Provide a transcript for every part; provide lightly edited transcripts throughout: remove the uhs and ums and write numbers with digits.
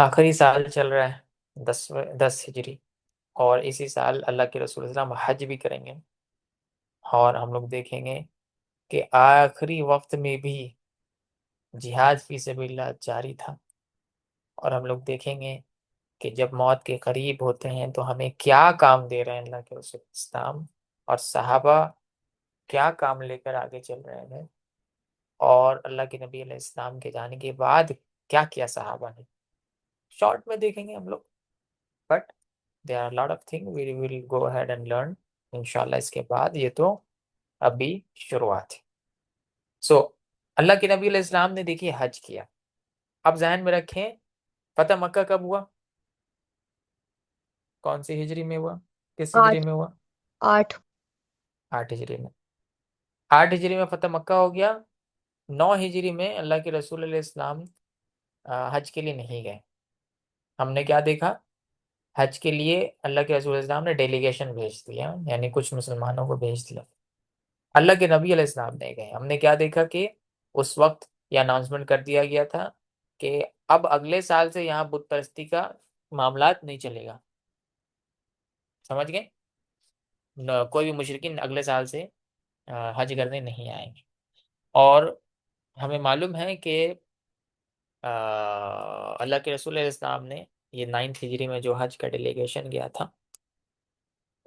آخری سال چل رہا ہے، 10 ہجری، اور اسی سال اللہ کے رسول صلی اللہ علیہ وسلم حج بھی کریں گے، اور ہم لوگ دیکھیں گے کہ آخری وقت میں بھی جہاد فی سبیل اللہ جاری تھا، اور ہم لوگ دیکھیں گے کہ جب موت کے قریب ہوتے ہیں تو ہمیں کیا کام دے رہے ہیں اللہ کے رسول اسلام، اور صحابہ کیا کام لے کر آگے چل رہے ہیں، اور اللہ کے نبی علیہ السلام کے جانے کے بعد کیا کیا صحابہ نے، شارٹ میں دیکھیں گے ہم لوگ. But there are a lot of things we will go ahead and learn انشاءاللہ اس کے بعد. یہ تو ابھی شروعات ہے. سو اللہ کے نبی علیہ السلام نے دیکھیے حج کیا. اب ذہن میں رکھیں فتح مکہ کب ہوا، کون سی ہجری میں ہوا، کس ہجری 8 میں ہوا؟ 8 8 ہجری میں. 8 ہجری میں فتح مکہ ہو گیا. 9 ہجری میں اللہ کے رسول علیہ السلام حج کے لیے نہیں گئے. ہم نے کیا دیکھا؟ حج کے لیے اللہ کے رسول علیہ السلام نے ڈیلیگیشن بھیج دیا، یعنی کچھ مسلمانوں کو بھیج دیا. اللہ کے نبی علیہ السلام نہیں گئے. ہم نے کیا دیکھا کہ اس وقت یہ اناؤنسمنٹ کر دیا گیا تھا کہ اب اگلے سال سے یہاں بت پرستی کا معاملات نہیں چلے گا. سمجھ گئے؟ کوئی بھی مشرکین اگلے سال سے حج کرنے نہیں آئیں گے. اور ہمیں معلوم ہے کہ اللہ کے رسول علیہ السلام نے یہ 9 ہجری میں جو حج کا ڈیلیگیشن گیا تھا،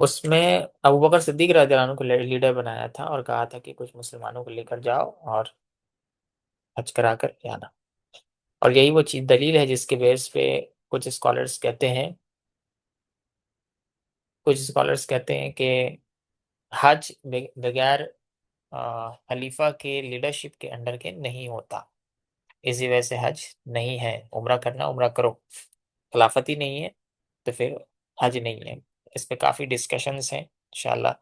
اس میں ابوبکر صدیق رضی اللہ عنہ کو لیڈر بنایا تھا اور کہا تھا کہ کچھ مسلمانوں کو لے کر جاؤ اور حج کرا کر کے آنا. اور یہی وہ چیز دلیل ہے جس کے بیس پہ کچھ اسکالرس کہتے ہیں کہ حج بغیر خلیفہ کے لیڈرشپ کے انڈر کے نہیں ہوتا. اسی وجہ سے حج نہیں ہے. عمرہ کرنا عمرہ کرو، خلافت ہی نہیں ہے تو پھر حج نہیں ہے. اس پہ کافی ڈسکشنز ہیں. انشاءاللہ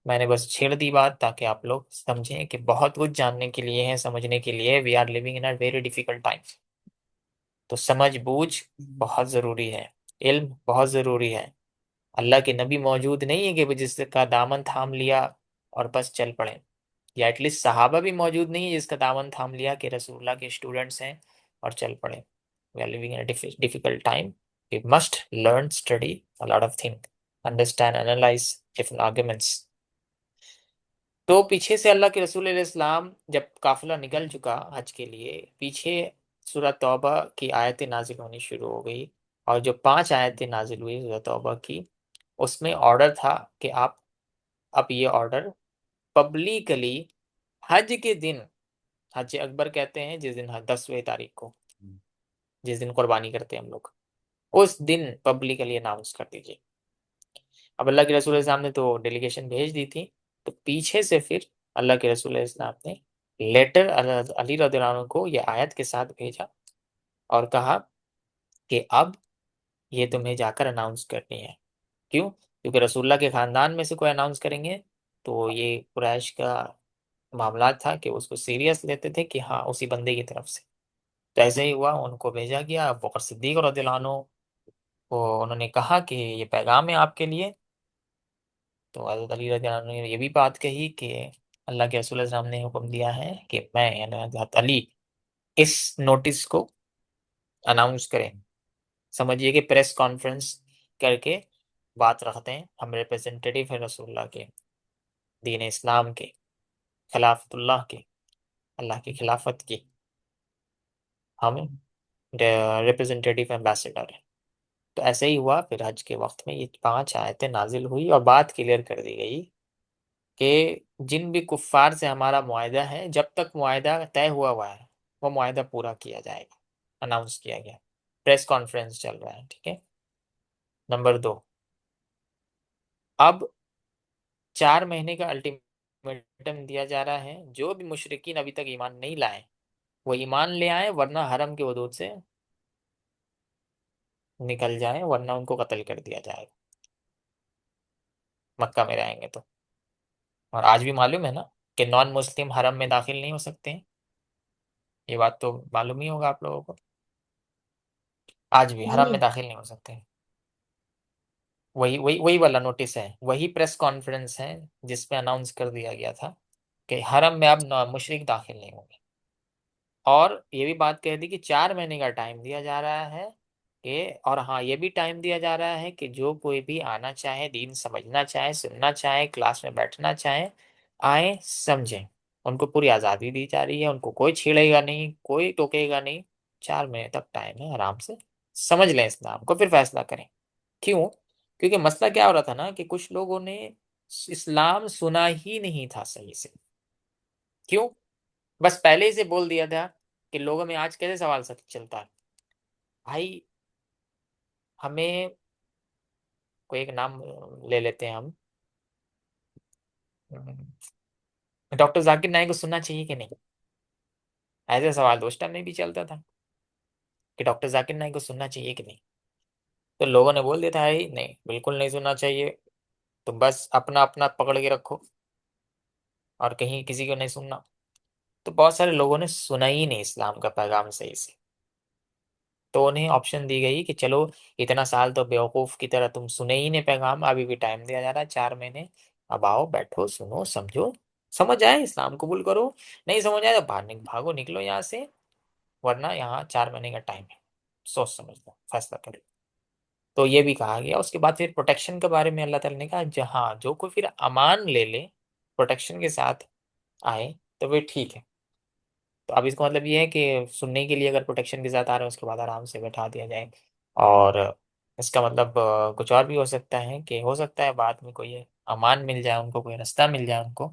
میں نے بس چھیڑ دی بات تاکہ آپ لوگ سمجھیں کہ بہت کچھ جاننے کے لیے ہے، سمجھنے کے لیے. We are living in a very difficult time. تو سمجھ بوجھ بہت ضروری ہے، علم بہت ضروری ہے. اللہ کے نبی موجود نہیں ہے کہ جس کا دامن تھام لیا اور بس چل پڑے، یا ایٹ لیسٹ صحابہ بھی موجود نہیں ہے جس کا دامن تھام لیا کہ رسول اللہ کے اسٹوڈنٹس ہیں اور چل پڑے. We are living in a difficult time. We must learn, study a lot of things, understand, analyze different arguments. تو پیچھے سے اللہ کے رسول علیہ السلام جب قافلہ نکل چکا حج کے لیے، پیچھے سورہ توبہ کی آیتیں نازل ہونی شروع ہو گئی. اور جو 5 آیتیں نازل ہوئی سورہ توبہ کی، اس میں آرڈر تھا کہ آپ اب یہ آرڈر پبلکلی حج کے دن، حج اکبر کہتے ہیں جس دن 10ویں تاریخ کو، جس دن قربانی کرتے ہیں ہم لوگ، اس دن پبلکلی اناؤنس کر دیجیے. اب اللہ کے رسول السلام نے تو ڈیلیگیشن بھیج دی تھی، تو پیچھے سے پھر اللہ کے رسول السلام نے لیٹر علی رضی اللہ عنہ کو یہ آیت کے ساتھ بھیجا اور کہا کہ اب یہ تمہیں جا کر اناؤنس کرنی ہے. کیوں؟ کیونکہ رسول اللہ کے خاندان میں سے کوئی اناؤنس کریں گے تو یہ قریش کا معاملات تھا کہ اس کو سیریس لیتے تھے کہ ہاں اسی بندے کی طرف سے. تو ایسے ہی ہوا، ان کو بھیجا گیا. ابو بکر صدیق رضی اللہ عنہ کو انہوں نے کہا کہ یہ پیغام ہے آپ کے لیے. تو حضرت علی رضی اللہ عنہ نے یہ بھی بات کہی کہ اللہ کے رسول صلی اللہ علیہ وسلم نے حکم دیا ہے کہ میں یعنی حضرت علی اس نوٹس کو اناؤنس کریں. سمجھیے کہ پریس کانفرنس کر کے بات رکھتے ہیں. ہم ریپرزنٹیٹیو ہیں رسول اللہ کے، دین اسلام کے، خلافت اللہ کے، اللہ کی خلافت کی. ہم ریپرزنٹیٹیو ایمبیسڈر ہیں. تو ایسے ہی ہوا. پھر حج کے وقت میں یہ 5 آیتیں نازل ہوئی اور بات کلیئر کر دی گئی کہ جن بھی کفار سے ہمارا معاہدہ ہے، جب تک معاہدہ طے ہوا ہے وہ معاہدہ پورا کیا جائے گا. اناؤنس کیا گیا، پریس کانفرنس چل رہا ہے. ٹھیک ہے. نمبر 2، اب 4 مہینے کا الٹیمیٹم دیا جا رہا ہے. جو بھی مشرکین ابھی تک ایمان نہیں لائے وہ ایمان لے آئیں، ورنہ حرم کے حدود سے نکل جائیں، ورنہ ان کو قتل کر دیا جائے گا مکہ میں رہیں گے تو. اور آج بھی معلوم ہے نا کہ نان مسلم حرم میں داخل نہیں ہو سکتے ہیں. یہ بات تو معلوم ہی ہوگا آپ لوگوں کو. آج بھی حرم میں نہیں، داخل نہیں ہو سکتے ہیں. وہی والا نوٹس ہے، وہی پریس کانفرنس ہے جس میں اناؤنس کر دیا گیا تھا کہ حرم میں اب مشرک داخل نہیں ہوں گے. اور یہ بھی بات کہہ دی کہ 4 مہینے کا ٹائم دیا جا رہا ہے اور ہاں یہ بھی ٹائم دیا جا رہا ہے کہ جو کوئی بھی آنا چاہے، دین سمجھنا چاہے، سننا چاہے، کلاس میں بیٹھنا چاہے، آئیں سمجھیں، ان کو پوری آزادی دی جا رہی ہے، ان کو کوئی چھیڑے گا نہیں، کوئی ٹوکے گا نہیں، 4 مہینے تک ٹائم ہے، آرام سے سمجھ لیں اسلام کو، پھر فیصلہ کریں۔ کیوں؟ کیونکہ مسئلہ کیا ہو رہا تھا نا کہ کچھ لوگوں نے اسلام سنا ہی نہیں تھا صحیح سے۔ کیوں؟ بس پہلے ہی سے بول دیا تھا کہ لوگوں میں آج کیسے سوال چلتا ہے بھائی، ہمیں کوئی ایک نام لے لیتے ہیں ہم، ڈاکٹر ذاکر نائک کو سننا چاہیے کہ نہیں؟ ایسے سوال تو اس ٹائم میں بھی چلتا تھا کہ ڈاکٹر ذاکر نائک کو سننا چاہیے کہ نہیں، تو لوگوں نے بول دیا تھا ہے نہیں، بالکل نہیں سننا چاہیے، تو بس اپنا اپنا پکڑ کے رکھو اور کہیں کسی کو نہیں سننا۔ تو بہت سارے لوگوں نے سنا ہی نہیں اسلام کا پیغام صحیح سے، تو انہیں آپشن دی گئی کہ چلو اتنا سال تو بیوقوف کی طرح تم سنے ہی نہیں پیغام، ابھی بھی ٹائم دیا جا رہا ہے 4 مہینے، اب آؤ بیٹھو سنو سمجھو، سمجھ آئے اسلام قبول کرو، نہیں سمجھ آئے تو باہر بھاگو نکلو یہاں سے، ورنہ یہاں 4 مہینے کا ٹائم ہے، سوچ سمجھ لو فیصلہ کرو۔ تو یہ بھی کہا گیا۔ اس کے بعد پھر پروٹیکشن کے بارے میں اللہ تعالیٰ نے کہا جہاں جو کوئی پھر امان لے لے پروٹیکشن کے ساتھ آئے تو وہ ٹھیک ہے۔ تو اب اس کا مطلب یہ ہے کہ سننے کے لیے اگر پروٹیکشن کے ساتھ آ رہے ہیں اس کے بعد آرام سے بیٹھا دیا جائے، اور اس کا مطلب کچھ اور بھی ہو سکتا ہے کہ ہو سکتا ہے بعد میں کوئی امان مل جائے ان کو، کوئی راستہ مل جائے ان کو۔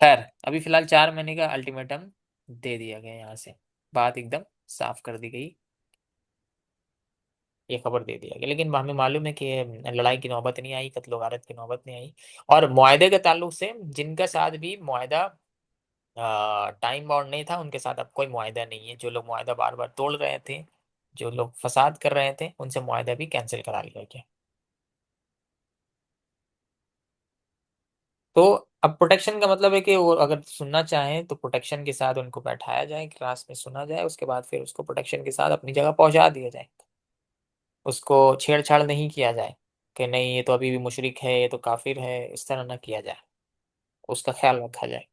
خیر ابھی فی الحال 4 مہینے کا الٹیمیٹم دے دیا گیا، یہاں سے بات ایک دم صاف کر دی گئی، یہ خبر دے دیا گیا، لیکن ہمیں معلوم ہے کہ لڑائی کی نوبت نہیں آئی، قتل و غارت کی نوبت نہیں آئی۔ اور معاہدے کے تعلق سے جن کا ساتھ بھی معاہدہ ٹائم باؤنڈ نہیں تھا، ان کے ساتھ اب کوئی معاہدہ نہیں ہے۔ جو لوگ معاہدہ بار بار توڑ رہے تھے، جو لوگ فساد کر رہے تھے، ان سے معاہدہ بھی کینسل کرا لیا گیا۔ تو اب پروٹیکشن کا مطلب ہے کہ وہ اگر سننا چاہیں تو پروٹیکشن کے ساتھ ان کو بیٹھایا جائے، کلاس میں سنا جائے، اس کے بعد پھر اس کو پروٹیکشن کے ساتھ اپنی جگہ پہنچا دیا جائے، اس کو چھیڑ چھاڑ نہیں کیا جائے کہ نہیں یہ تو ابھی بھی مشرک ہے، یہ تو کافر ہے، اس طرح نہ کیا جائے، اس کا خیال رکھا جائے۔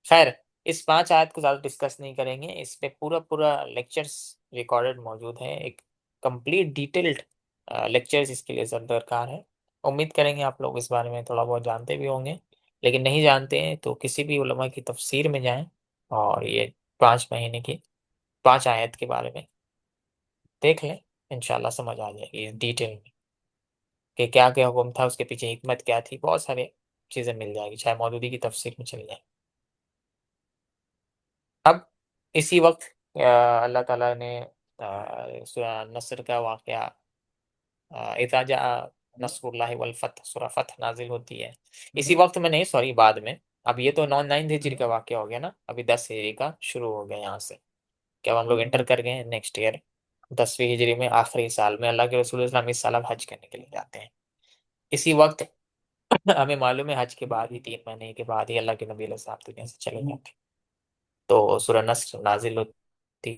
خیر اس 5 آیت کو زیادہ ڈسکس نہیں کریں گے، اس پہ پورا پورا لیکچرز ریکارڈڈ موجود ہے، ایک کمپلیٹ ڈیٹیلڈ لیکچرز اس کے لیے درکار ہے۔ امید کریں گے آپ لوگ اس بارے میں تھوڑا بہت جانتے بھی ہوں گے، لیکن نہیں جانتے ہیں تو کسی بھی علماء کی تفسیر میں جائیں اور یہ 5 مہینے کی 5 آیت کے بارے میں دیکھ لیں، انشاءاللہ سمجھ آ جائے گی ڈیٹیل میں کہ کیا کیا حکم تھا، اس کے پیچھے حکمت کیا تھی، بہت سارے چیزیں مل جائے گی، چاہے مودودی کی تفسیر میں چل جائے۔ اب اسی وقت اللہ تعالیٰ نے سورہ نصر کا واقعہ، اذا جاء نصر اللہ والفتح، سورہ فتح نازل ہوتی ہے اسی وقت میں، نہیں سوری بعد میں، اب یہ تو 9 ہجری کا واقعہ ہو گیا نا، ابھی 10 ہجری کا شروع ہو گیا یہاں سے، کہ اب ہم لوگ انٹر کر گئے ہیں نیکسٹ ایئر، 10ویں ہجری میں آخری سال میں اللہ کے رسول اسلام اس سال اب حج کرنے کے لیے جاتے ہیں۔ اسی وقت ہمیں معلوم ہے حج کے بعد ہی 3 مہینے کے بعد ہی اللہ کے نبی علیہ السلام دنیا سے چلے جاتے ہیں۔ تو سورہ نصر نازل ہوتی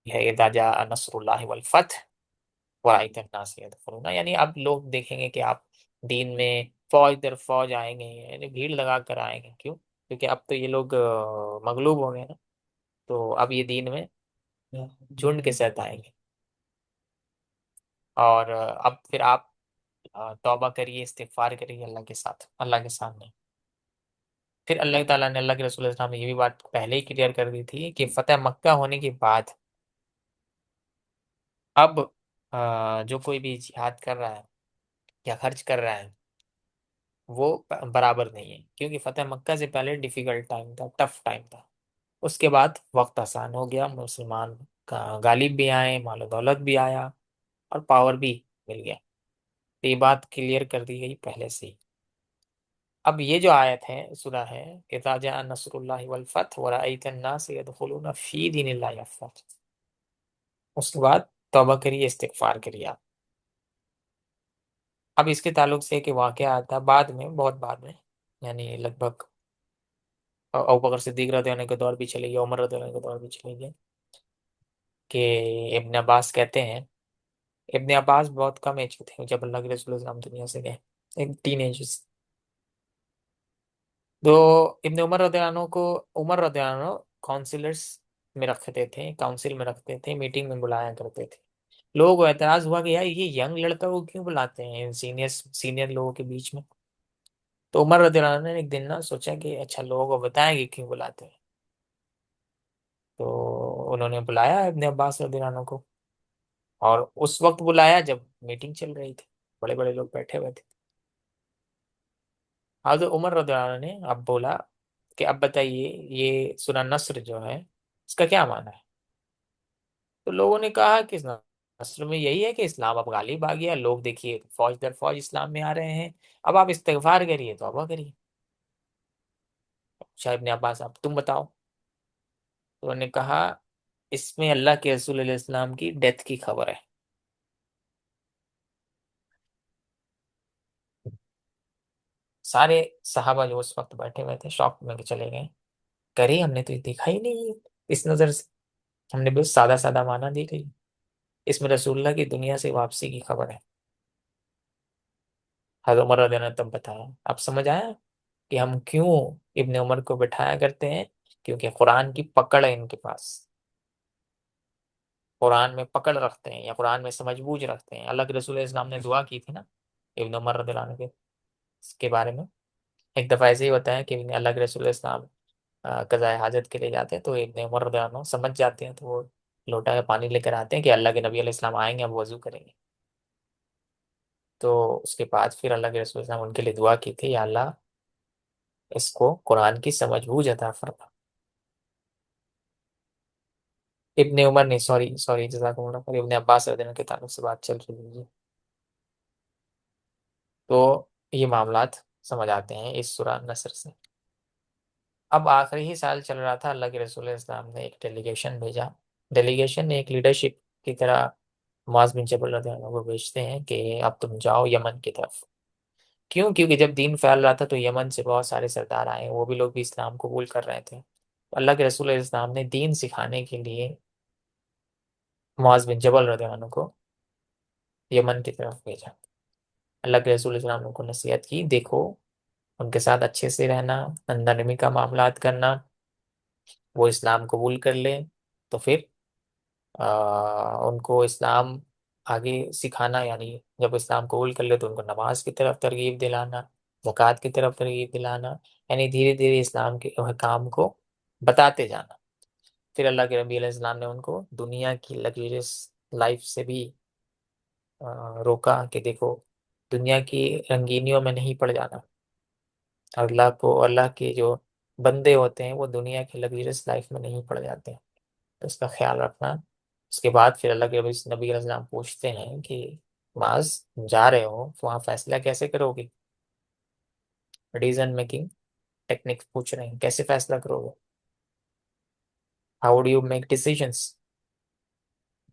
ہے اذا جاء نصر اللہ والفتح ورأیت الناس یدخلون، یعنی اب لوگ دیکھیں گے کہ آپ دین میں فوج در فوج آئیں گے، یعنی بھیڑ لگا کر آئیں گے۔ کیوں؟ کیونکہ اب تو یہ لوگ مغلوب ہو گئے نا، تو اب یہ دین میں جھنڈ کے ساتھ آئیں گے، اور اب پھر آپ توبہ کریے، استغفار کریے اللہ کے ساتھ، اللہ کے سامنے۔ پھر اللہ تعالیٰ نے، اللہ کے رسول السلام نے یہ بھی بات پہلے ہی کلیئر کر دی تھی کہ فتح مکہ ہونے کے بعد اب جو کوئی بھی جہاد کر رہا ہے یا خرچ کر رہا ہے وہ برابر نہیں ہے، کیونکہ فتح مکہ سے پہلے ڈیفیکلٹ ٹائم تھا، ٹف ٹائم تھا، اس کے بعد وقت آسان ہو گیا، مسلمان کا غالب بھی آئے، مال و دولت بھی آیا، اور پاور بھی مل گیا، تو یہ بات کلیئر کر دی گئی پہلے سے ہی۔ اب یہ جو آیت ہے سورہ ہے اذا جاء نصر اللہ والفتح ورأیت الناس يدخلون فی دین اللہ افواجا، اس کے بعد توبہ کریے، استغفار کریے آپ۔ اب اس کے تعلق سے کہ واقعہ آتا بعد میں، بہت بعد میں، یعنی لگ بھگ ابوبکر صدیق رضی اللہ عنہ کے دور بھی چلے گئے، عمر رضی اللہ عنہ کے دور بھی چلے گئے، کہ ابن عباس کہتے ہیں، ابن عباس بہت کم ایج کے تھے جب اللہ کے رسول اللہ دنیا سے گئے، ایک ٹین ایج، تو ابن عمر رضی اللہ عنہ کو، عمر رضی اللہ عنہ کاؤنسلرس میں رکھتے تھے، کاؤنسل میں رکھتے تھے، میٹنگ میں بلایا کرتے تھے. لوگوں کو اعتراض ہوا کہ یار یہ ینگ لڑکا کو کیوں بلاتے ہیں سینئر لوگوں کے بیچ میں. تو عمر رضی اللہ عنہ نے ایک دن نا سوچا کہ اچھا لوگوں کو بتائیں کہ کیوں بلاتے ہیں. تو انہوں نے بلایا ابن عباس رضی اللہ عنہ کو، اور اس وقت بلایا جب میٹنگ چل رہی تھی، بڑے بڑے لوگ بیٹھے ہوئے تھے. حضرت عمر رضی اللہ عنہ نے اب بولا کہ اب بتائیے یہ سورہ نصر جو ہے اس کا کیا معنی ہے. تو لوگوں نے کہا کہ نصر میں یہی ہے کہ اسلام اب غالب آ گیا، لوگ دیکھیے فوج در فوج اسلام میں آ رہے ہیں، اب آپ استغفار کریے، توبہ کریے. شاہ ابن عباس اب تم بتاؤ. تو انہوں نے کہا اس میں اللہ کے رسول علیہ السلام کی ڈیتھ کی خبر ہے. سارے صحابہ جو اس وقت بیٹھے ہوئے تھے شوق میں چلے گئے، کرے ہم نے تو یہ دیکھا ہی نہیں ہے اس نظر سے، ہم نے بس سادہ سادہ معنی دیکھ لی، اس میں رسول اللہ کی دنیا سے واپسی کی خبر ہے. حضرت عمر رضی اللہ عنہ نے تب بتایا. اب سمجھ آیا کہ ہم کیوں ابن عمر کو بٹھایا کرتے ہیں، کیونکہ قرآن کی پکڑ ہے ان کے پاس، قرآن میں پکڑ رکھتے ہیں یا قرآن میں سمجھ بوجھ رکھتے ہیں. اللہ کے رسول علیہ السلام نے دعا کی تھی نا ابن عمر رضی اللہ عنہ کے بارے میں. ایک دفعہ ایسے ہی ہوتا ہے کہ اللہ کے رسول علیہ السلام قضاء حاجت کے لیے جاتے ہیں، تو ابن عمر رضی اللہ عنہ سمجھ جاتے ہیں، تو وہ لوٹا میں پانی لے کر آتے ہیں کہ اللہ کے نبی علیہ السلام آئیں گے، اب وضو کریں گے. تو اس کے بعد پھر اللہ کے رسول صلی اللہ علیہ وسلم ان کے لیے دعا کی تھی، یا اللہ اس کو قرآن کی سمجھ بوجھ عطا فرما. ابن عمر نہیں، سوری سوری، جزاکم اللہ خیر، ابن عباس رضی اللہ عنہ کے تعلق سے بات چل رہی ہے. تو یہ معاملات سمجھ آتے ہیں اس سورہ نصر سے. اب آخری ہی سال چل رہا تھا، اللہ کے رسول علیہ السلام نے ایک ڈیلیگیشن بھیجا. ڈیلیگیشن ایک لیڈرشپ کی طرح معاذ بن جبل رضی اللہ عنہ کو بھیجتے ہیں کہ اب تم جاؤ یمن کی طرف. کیوں؟ کیونکہ جب دین پھیل رہا تھا تو یمن سے بہت سارے سردار آئے، وہ بھی لوگ بھی اسلام قبول کر رہے تھے. اللہ کے رسول علیہ السلام نے دین سکھانے کے لیے معاذ بن جبل رضی اللہ عنہ کو یمن کی طرف بھیجا. اللہ کے رسول علیہ السلام نے ان کو نصیحت کی، دیکھو ان کے ساتھ اچھے سے رہنا، نرمی کا معاملات کرنا، وہ اسلام قبول کر لیں تو پھر ان کو اسلام آگے سکھانا، یعنی جب اسلام قبول کر لے تو ان کو نماز کی طرف ترغیب دلانا، زکوٰۃ کی طرف ترغیب دلانا، یعنی دھیرے دھیرے اسلام کے احکام کو بتاتے جانا. پھر اللہ کے نبی علیہ السلام نے ان کو دنیا کی لگژریس لائف سے بھی روکا کہ دیکھو دنیا کی رنگینیوں میں نہیں پڑ جانا. اللہ کو، اللہ کے جو بندے ہوتے ہیں وہ دنیا کی لگژریس لائف میں نہیں پڑ جاتے ہیں، تو اس کا خیال رکھنا. اس کے بعد پھر اللہ کے نبی علیہ السلام پوچھتے ہیں کہ معاذ جا رہے ہو وہاں فیصلہ کیسے کرو گے، ڈیسیژن میکنگ ٹیکنیکس پوچھ رہے ہیں، کیسے فیصلہ کرو گے، ہاؤ ڈو یو میک ڈیسیژنس.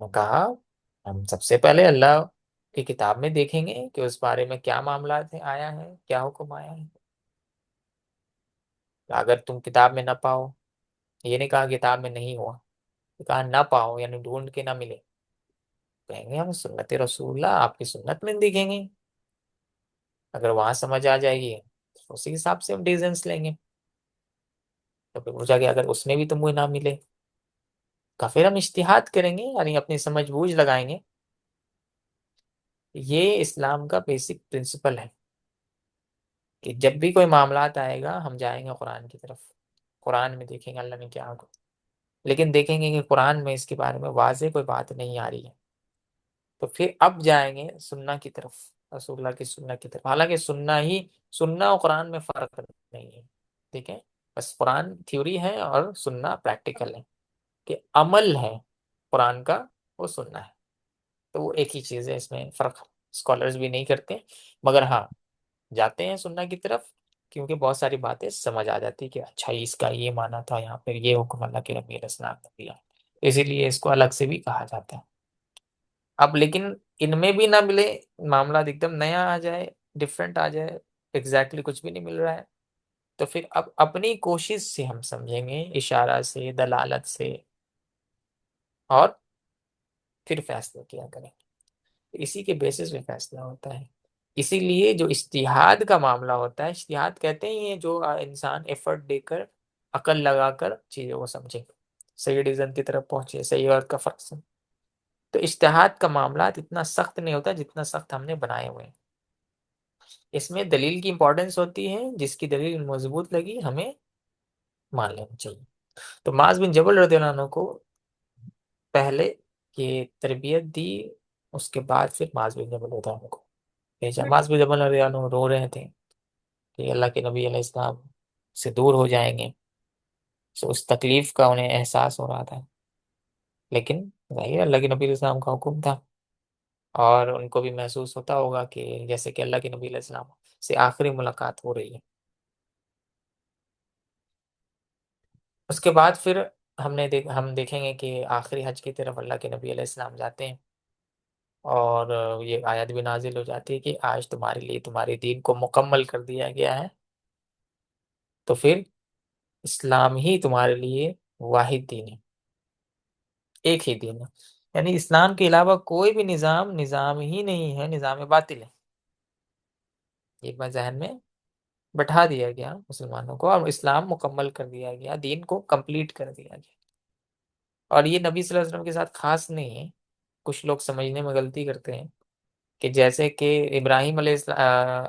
کہا ہم سب سے پہلے اللہ کی کتاب میں دیکھیں گے کہ اس بارے میں کیا معاملات آیا ہے، کیا حکم آیا ہے. اگر تم کتاب میں نہ پاؤ، یہ نہیں کہا کتاب میں نہیں ہوا، کہا نہ پاؤ یعنی ڈھونڈ کے نہ ملے، کہیں گے ہم سنت رسول اللہ آپ کی سنت میں دیکھیں گے، اگر وہاں سمجھ آ جائے گی تو اسی حساب سے ہم ڈیسیژنس لیں گے. تو پھر پوچھا کہ اگر اس میں بھی تمہیں نہ ملے تو پھر ہم اجتہاد کریں گے، یعنی اپنی سمجھ بوجھ لگائیں گے. یہ اسلام کا بیسک پرنسپل ہے کہ جب بھی کوئی معاملات آئے گا ہم جائیں گے قرآن کی طرف، قرآن میں دیکھیں گے اللہ نے کیا حکم، لیکن دیکھیں گے کہ قرآن میں اس کے بارے میں واضح کوئی بات نہیں آ رہی ہے تو پھر اب جائیں گے سننا کی طرف، رسول اللہ کی سننا کی طرف. حالانکہ سننا اور قرآن میں فرق نہیں ہے، ٹھیک ہے، بس قرآن تھیوری ہے اور سننا پریکٹیکل ہے، کہ عمل ہے قرآن کا وہ سننا ہے. تو وہ ایک ہی چیز ہے، اس میں فرق اسکالرز بھی نہیں کرتے، مگر ہاں جاتے ہیں سننا کی طرف کیونکہ بہت ساری باتیں سمجھ آ جاتی کہ اچھا اس کا یہ معنی تھا، یہاں پھر یہ حکم اللہ کے نبی علیہ السلام نے دیا، اسی لیے اس کو الگ سے بھی کہا جاتا ہے. اب لیکن ان میں بھی نہ ملے، معاملات ایک دم نیا آ جائے، ڈفرینٹ آ جائے، ایگزیکٹلی کچھ بھی نہیں مل رہا ہے، تو پھر اب اپنی کوشش سے ہم سمجھیں گے، اشارہ سے، دلالت سے، اور پھر فیصلہ کیا کریں. اسی کے بیسس پہ فیصلہ ہوتا ہے. اسی لیے جو اجتہاد کا معاملہ ہوتا ہے، اجتہاد کہتے ہیں یہ جو انسان ایفرٹ دے کر عقل لگا کر چیزوں کو سمجھے. صحیح ڈیسیژن کی طرف پہنچے، صحیح غلط کا فرق سے۔ تو اجتہاد کا معاملات اتنا سخت نہیں ہوتا جتنا سخت ہم نے بنائے ہوئے ہیں۔ اس میں دلیل کی امپورٹنس ہوتی ہے، جس کی دلیل مضبوط لگی ہمیں مان لینا چاہیے۔ تو معاذ بن جبل رضی اللہ عنہ کو پہلے یہ تربیت دی، اس کے بعد پھر معاذ بن جبل رضی اللہ عنہ کو بھیجا۔ معاذ بن جبل رضی اللہ عنہ رو رہے تھے کہ اللہ کے نبی علیہ السلام سے دور ہو جائیں گے، تو اس تکلیف کا انہیں احساس ہو رہا تھا، لیکن ظاہر ہے اللہ کے نبی علیہ السلام کا حکم تھا، اور ان کو بھی محسوس ہوتا ہوگا کہ جیسے کہ اللہ کے نبی علیہ السلام سے آخری ملاقات ہو رہی ہے۔ اس کے بعد پھر ہم دیکھیں گے کہ آخری حج کی طرف اللہ کے نبی علیہ السلام جاتے ہیں، اور یہ آیت بھی نازل ہو جاتی ہے کہ آج تمہارے لیے تمہارے دین کو مکمل کر دیا گیا ہے، تو پھر اسلام ہی تمہارے لیے واحد دین ہے، ایک ہی دین ہے، یعنی اسلام کے علاوہ کوئی بھی نظام ہی نہیں ہے، نظام باطل ہے۔ ایک بار ذہن میں بٹھا دیا گیا مسلمانوں کو، اور اسلام مکمل کر دیا گیا، دین کو کمپلیٹ کر دیا گیا۔ اور یہ نبی صلی اللہ علیہ وسلم کے ساتھ خاص نہیں ہے، کچھ لوگ سمجھنے میں غلطی کرتے ہیں کہ جیسے کہ ابراہیم علیہ السلام،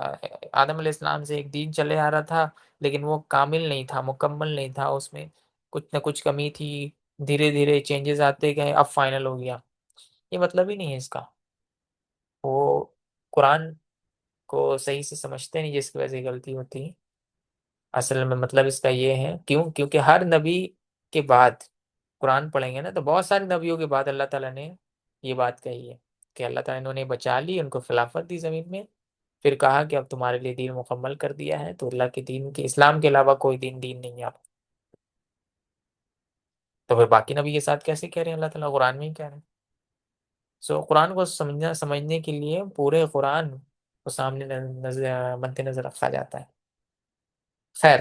آدم علیہ السلام سے ایک دین چلے آ رہا تھا، لیکن وہ کامل نہیں تھا، مکمل نہیں تھا، اس میں کچھ نہ کچھ کمی تھی، دھیرے دھیرے چینجز آتے گئے، اب فائنل ہو گیا۔ یہ مطلب ہی نہیں ہے اس کا، وہ قرآن کو صحیح سے سمجھتے نہیں، جس کی وجہ سے غلطی ہوتی ہے۔ اصل میں مطلب اس کا یہ ہے، کیونکہ ہر نبی کے بعد قرآن پڑھیں گے نا، تو بہت سارے نبیوں کے بعد اللہ تعالیٰ نے یہ بات کہی ہے کہ اللہ تعالیٰ نے انہیں بچا لی، ان کو خلافت دی زمین میں، پھر کہا کہ اب تمہارے لیے دین مکمل کر دیا ہے، تو اللہ کے دین کے اسلام کے علاوہ کوئی دین نہیں ہے آپ۔ تو پھر باقی نبی کے ساتھ کیسے کہہ رہے ہیں؟ اللہ تعالیٰ قرآن میں ہی کہہ رہے ہیں۔ سو قرآن کو سمجھنے کے لیے پورے قرآن کو سامنے مد نظر رکھا جاتا ہے۔ خیر،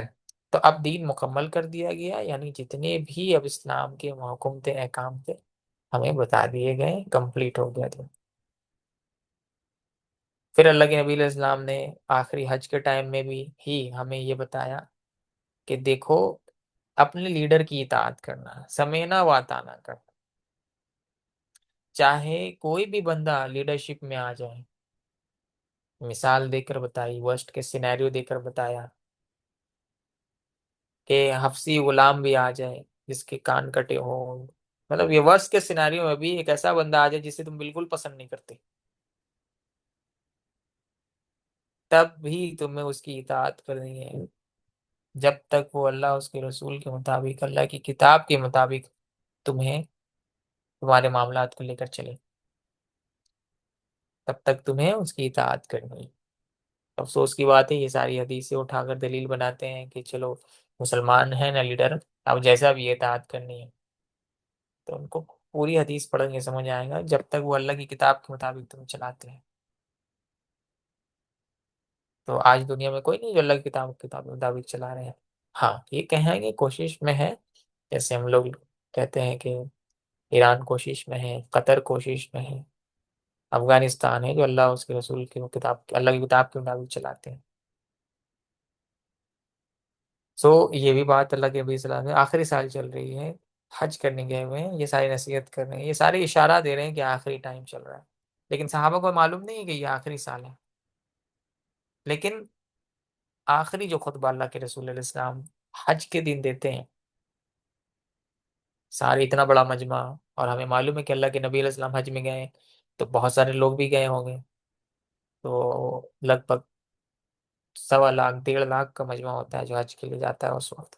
تو اب دین مکمل کر دیا گیا، یعنی جتنے بھی اب اسلام کے محکوم تھے، احکام تھے، ہمیں بتا دیے گئے، کمپلیٹ ہو گیا دین۔ پھر اللہ کے نبی علیہ السلام نے آخری حج کے ٹائم میں بھی ہی ہمیں یہ بتایا کہ دیکھو، اپنے لیڈر کی اطاعت کرنا، سمینا واتانا کرنا، چاہے کوئی بھی بندہ لیڈرشپ میں آ جائے۔ مثال دے کر بتائی، ورسٹ کے سینیریو دے کر بتایا کہ حفصی غلام بھی آ جائے جس کے کان کٹے ہوں، مطلب یہ ورس کے سیناریو میں بھی ایک ایسا بندہ آ جائے جسے تم بالکل پسند نہیں کرتے، تب بھی تمہیں اس کی اطاعت کرنی ہے، جب تک وہ اللہ اس کے رسول کے مطابق، اللہ کی کتاب کے مطابق تمہیں تمہارے معاملات کو لے کر چلے، تب تک تمہیں اس کی اطاعت کرنی ہے۔ افسوس کی بات ہے، یہ ساری حدیثیں اٹھا کر دلیل بناتے ہیں کہ چلو مسلمان ہیں نا لیڈر، اب جیسا بھی اطاعت کرنی ہے، تو ان کو پوری حدیث پڑھیں گے سمجھ آئے گا، جب تک وہ اللہ کی کتاب کے مطابق تم چلاتے ہیں۔ تو آج دنیا میں کوئی نہیں جو اللہ کی کتاب کے مطابق چلا رہے ہیں۔ ہاں، یہ کہیں گے کوشش میں ہے، جیسے ہم لوگ کہتے ہیں کہ ایران کوشش میں ہے، قطر کوشش میں ہے، افغانستان ہے جو اللہ اس کے رسول کی کتاب، اللہ کی کتاب کے مطابق چلاتے ہیں۔ سو یہ بھی بات اللہ کے نبی صلی اللہ علیہ وسلم آخری سال چل رہی ہے، حج کرنے گئے ہوئے ہیں، یہ ساری نصیحت کر رہے ہیں، یہ سارے اشارہ دے رہے ہیں کہ آخری ٹائم چل رہا ہے، لیکن صحابہ کو معلوم نہیں ہے کہ یہ آخری سال ہے۔ لیکن آخری جو خطبہ اللہ کے رسول علیہ السلام حج کے دن دیتے ہیں، سارے اتنا بڑا مجمع، اور ہمیں معلوم ہے کہ اللہ کے نبی علیہ السلام حج میں گئے، تو بہت سارے لوگ بھی گئے ہوں گے، تو لگ بھگ 1.25 لاکھ 1.5 لاکھ کا مجمع ہوتا ہے جو حج کے لیے جاتا ہے اس وقت،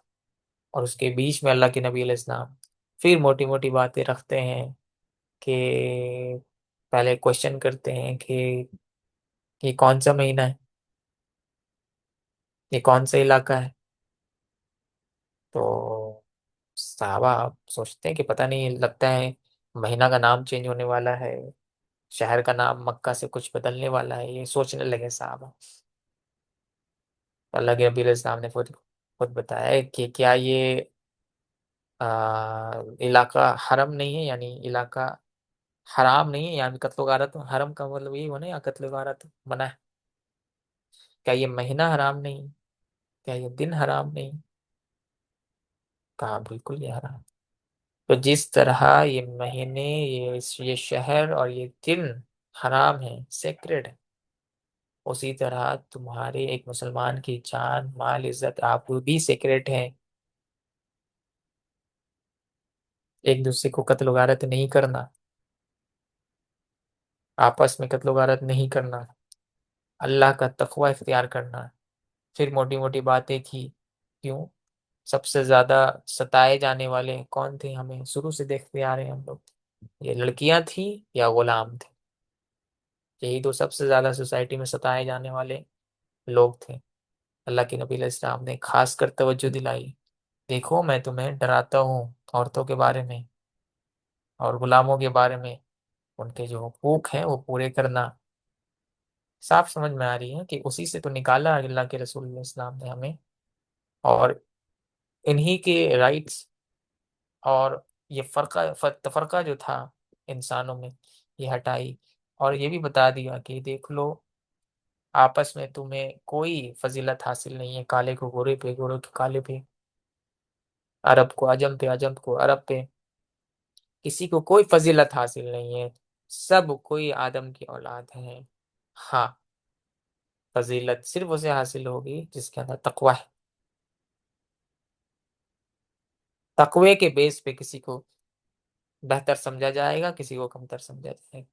اور اس کے بیچ میں اللہ کے نبی علیہ السلام پھر موٹی موٹی باتیں رکھتے ہیں، کہ پہلے کوشچن کرتے ہیں کہ یہ کون سا مہینہ ہے، یہ کون سا علاقہ ہے، تو صحابہ سوچتے ہیں کہ پتہ نہیں، لگتا ہے مہینہ کا نام چینج ہونے والا ہے، شہر کا نام مکہ سے کچھ بدلنے والا ہے، یہ سوچنے لگے صحابہ۔ اللہ کے نبی علیہ السلام نے خود بتایا ہے کہ کیا یہ علاقہ حرم نہیں ہے، یعنی علاقہ حرام نہیں ہے، یعنی قتل و غارت، حرم کا مطلب یہی ہونا یا قتل و غارت منع ہے، کیا یہ مہینہ حرام نہیں، کیا یہ دن حرام نہیں؟ کہا بالکل یہ حرام۔ تو جس طرح یہ مہینے، یہ شہر اور یہ دن حرام ہیں، سیکرڈ ہے، اسی طرح تمہارے ایک مسلمان کی جان، مال، عزت، آپ بھی سیکرٹ ہیں۔ ایک دوسرے کو قتل و غارت نہیں کرنا، آپس میں قتل و غارت نہیں کرنا، اللہ کا تقوی اختیار کرنا۔ پھر موٹی موٹی باتیں کی، کیوں؟ سب سے زیادہ ستائے جانے والے کون تھے؟ ہمیں شروع سے دیکھتے آ رہے ہیں ہم لوگ، یہ لڑکیاں تھیں یا غلام تھے؟ یہی تو سب سے زیادہ سوسائٹی میں ستائے جانے والے لوگ تھے۔ اللہ کے نبی علیہ السلام نے خاص کر توجہ دلائی، دیکھو میں تمہیں ڈراتا ہوں عورتوں کے بارے میں اور غلاموں کے بارے میں، ان کے جو حقوق ہیں وہ پورے کرنا۔ صاف سمجھ میں آ رہی ہے کہ اسی سے تو نکالا اللہ کے رسول علیہ السلام نے ہمیں، اور انہی کے رائٹس اور یہ تفرقہ جو تھا انسانوں میں، یہ ہٹائی، اور یہ بھی بتا دیا کہ دیکھ لو آپس میں تمہیں کوئی فضیلت حاصل نہیں ہے، کالے کو گورے پہ، گورے کو کالے پہ، عرب کو عجم پہ، عجم کو عرب پہ، کسی کو کوئی فضیلت حاصل نہیں ہے، سب کوئی آدم کی اولاد ہے۔ ہاں، فضیلت صرف اسے حاصل ہوگی جس کے اندر تقوی ہے۔ تقوی کے بیس پہ کسی کو بہتر سمجھا جائے گا، کسی کو کمتر سمجھا جائے گا،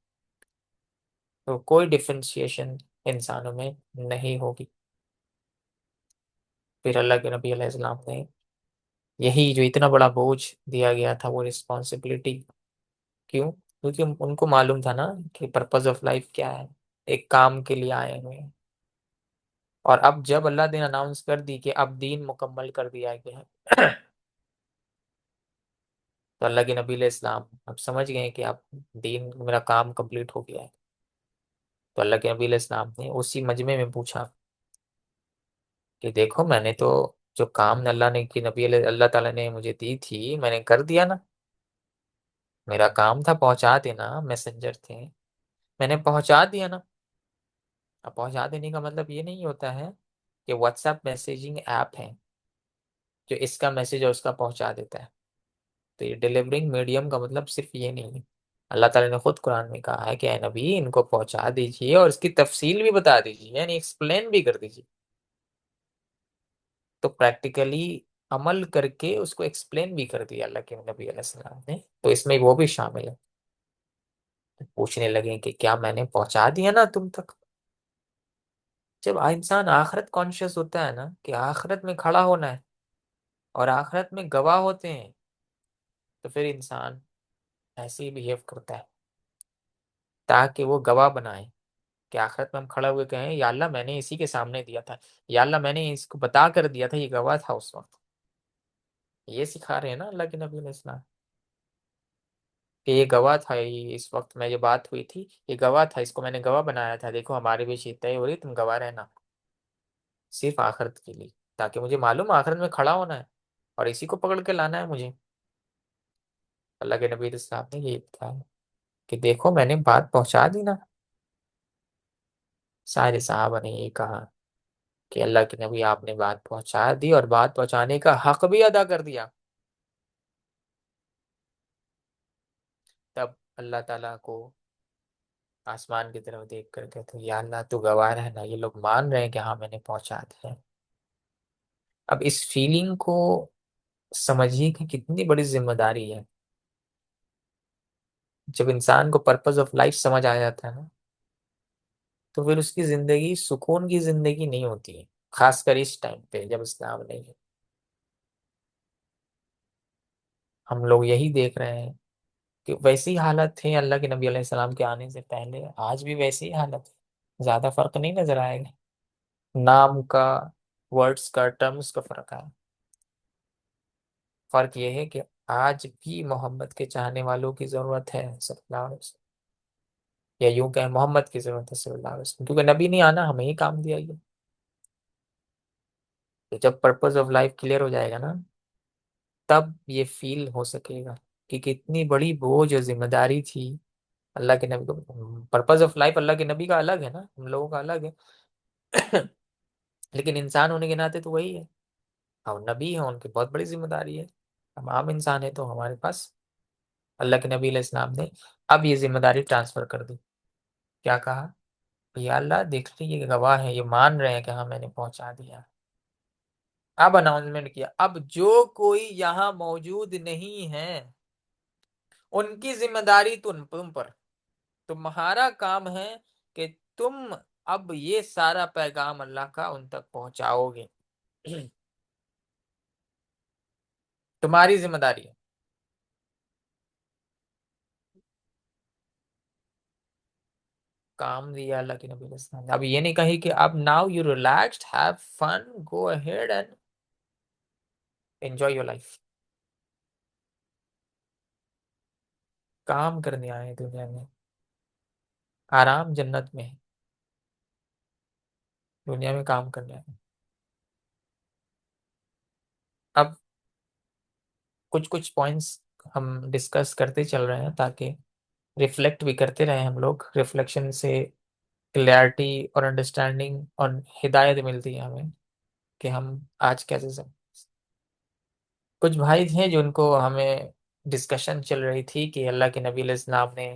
تو کوئی ڈفرینشیشن انسانوں میں نہیں ہوگی۔ پھر اللہ کے نبی علیہ السلام نے یہی جو اتنا بڑا بوجھ دیا گیا تھا، وہ رسپانسبلٹی، کیوں؟ کیونکہ ان کو معلوم تھا نا کہ پرپز آف لائف کیا ہے، ایک کام کے لیے آئے ہوئے ہیں، اور اب جب اللہ نے اناؤنس کر دی کہ اب دین مکمل کر دیا گیا ہے تو اللہ کے نبی علیہ السلام اب سمجھ گئے کہ اب دین، میرا کام کمپلیٹ ہو گیا ہے۔ تو اللہ کے نبی علیہ السلام نے اسی مجمع میں پوچھا کہ دیکھو میں نے تو جو کام اللہ نے کی نبی اللہ تعالیٰ نے مجھے دی تھی، میں نے کر دیا نا، میرا کام تھا پہنچا دینا، میسنجر تھے، میں نے پہنچا دیا نا۔ اب پہنچا دینے کا مطلب یہ نہیں ہوتا ہے کہ واٹس ایپ میسیجنگ ایپ ہے جو اس کا میسج اور اس کا پہنچا دیتا ہے، تو یہ ڈیلیورنگ میڈیم کا مطلب صرف یہ نہیں ہے۔ اللہ تعالیٰ نے خود قرآن میں کہا ہے کہ اے نبی ان کو پہنچا دیجئے اور اس کی تفصیل بھی بتا دیجئے، یعنی ایکسپلین بھی کر دیجئے، تو پریکٹیکلی عمل کر کے اس کو ایکسپلین بھی کر دیا اللہ کے نبی علیہ السلام نے، تو اس میں وہ بھی شامل ہے۔ پوچھنے لگے کہ کیا میں نے پہنچا دیا نا تم تک؟ جب انسان آخرت کانشیس ہوتا ہے نا کہ آخرت میں کھڑا ہونا ہے اور آخرت میں گواہ ہوتے ہیں، تو پھر انسان ایسے ہی بہیو کرتا ہے تاکہ وہ گواہ بنائے، کہ آخرت میں ہم کھڑا ہوئے کہیں یا اللہ میں نے اسی کے سامنے دیا تھا، یا اللہ میں نے اس کو بتا کر دیا تھا، یہ گواہ تھا اس وقت۔ یہ سکھا رہے ہیں نا اللہ کے نبی علیہ السلام کہ یہ گواہ تھا، یہ اس وقت میں جو بات ہوئی تھی یہ گواہ تھا، اس کو میں نے گواہ بنایا تھا، دیکھو ہمارے بیچ یہ طے ہو رہی، تم گواہ رہنا، صرف آخرت کے لیے، تاکہ مجھے معلوم آخرت میں کھڑا ہونا ہے اور اسی کو پکڑ کے لانا ہے مجھے۔ اللہ کے نبی علیہ السلام نے یہ کہا کہ دیکھو میں نے بات پہنچا دی نا۔ سارے صحابہ نے یہ کہا کہ اللہ کے نبی آپ نے بات پہنچا دی اور بات پہنچانے کا حق بھی ادا کر دیا۔ تب اللہ تعالیٰ کو آسمان کی طرف دیکھ کر کہتے یا اللہ تو گواہ رہنا، یہ لوگ مان رہے ہیں کہ ہاں میں نے پہنچا دیا۔ اب اس فیلنگ کو سمجھیے کہ کتنی بڑی ذمہ داری ہے۔ جب انسان کو پرپز آف لائف سمجھ آ جاتا ہے نا، تو پھر اس کی زندگی سکون کی زندگی نہیں ہوتی ہے، خاص کر اس ٹائم پہ جب اسلام نہیں ہے۔ ہم لوگ یہی دیکھ رہے ہیں کہ ویسی حالت تھے اللہ کے نبی علیہ السلام کے آنے سے پہلے، آج بھی ویسی ہی حالت ہے، زیادہ فرق نہیں نظر آئے گا، نام کا، ورڈز کا، ٹرمز کا فرق ہے۔ فرق یہ ہے کہ آج بھی محمد کے چاہنے والوں کی ضرورت ہے صلی اللہ علیہ وسلم، یا یوں کہ محمد کی ضرورت ہے صلی اللہ علیہ وسلم، کیونکہ نبی نہیں آنا، ہمیں ہی کام دیا گیا۔ تو جب پرپز آف لائف کلیئر ہو جائے گا نا، تب یہ فیل ہو سکے گا کہ کتنی بڑی بوجھ اور ذمہ داری تھی اللہ کے نبی کو۔ پرپز آف لائف اللہ کے نبی کا الگ ہے نا، ہم لوگوں کا الگ ہے لیکن انسان ہونے کے ناطے تو وہی ہے، اور نبی ہیں ان کی بہت بڑی ذمہ داری ہے، ہم عام انسان ہیں تو ہمارے پاس اللہ کے نبی علیہ السلام نے اب یہ ذمہ داری ٹرانسفر کر دی. کیا کہا؟ یا اللہ دیکھ لیجیے یہ گواہ ہے، یہ مان رہے ہیں کہ ہاں میں نے پہنچا دیا. اب اناؤنسمنٹ کیا، اب جو کوئی یہاں موجود نہیں ہے ان کی ذمہ داری تم پر. تمہارا کام ہے کہ تم اب یہ سارا پیغام اللہ کا ان تک پہنچاؤ گے. تمہاری ذمہ داری ہے. کام دیا اللہ کے نبی علیہ السلام نے. اب یہ نہیں کہی کہ اب now you relaxed have fun go ahead and enjoy your life. کام کرنے آئے ہیں دنیا میں، آرام جنت میں ہے، دنیا میں کام کرنے آئے ہیں. اب کچھ پوائنٹس ہم ڈسکس کرتے چل رہے ہیں تاکہ ریفلیکٹ بھی کرتے رہیں ہم لوگ. ریفلیکشن سے کلیئرٹی اور انڈرسٹینڈنگ اور ہدایت ملتی ہے ہمیں کہ ہم آج کیسے کچھ بھائی تھے جن کو ہمیں ڈسکشن چل رہی تھی کہ اللہ کے نبی علیہ السلام نے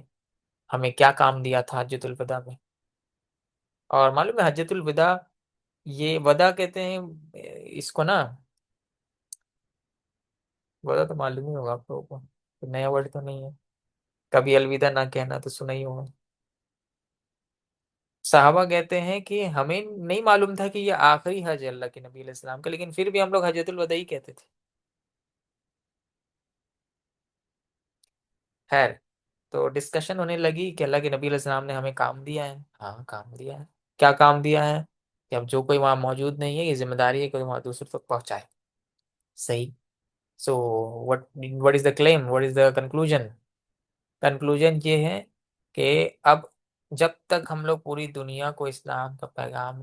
ہمیں کیا کام دیا تھا حجۃ الوداع میں. اور معلوم ہے حجۃ الوداع، یہ ودا کہتے ہیں اس کو نا، ودا تو معلوم ہی ہوگا آپ لوگوں کو، کوئی نیا ورڈ تو نہیں ہے. کبھی الوداع نہ کہنا تو سنا ہی ہوگا. صحابہ کہتے ہیں کہ ہمیں نہیں معلوم تھا کہ یہ آخری حج ہے اللہ کے نبی علیہ السلام کا، لیکن پھر بھی ہم لوگ حجۃ الوداع ہی کہتے تھے. خیر، تو ڈسکشن ہونے لگی کہ اللہ کے نبی علیہ السلام نے ہمیں کام دیا ہے. ہاں کام دیا ہے. کیا کام دیا ہے؟ کہ اب جو کوئی وہاں موجود نہیں ہے یہ ذمہ داری ہے کہ وہاں دوسروں تک پہنچائے. صحیح. سو what is the claim, what is the conclusion؟ Conclusion یہ ہے کہ اب جب تک ہم لوگ پوری دنیا کو اسلام کا پیغام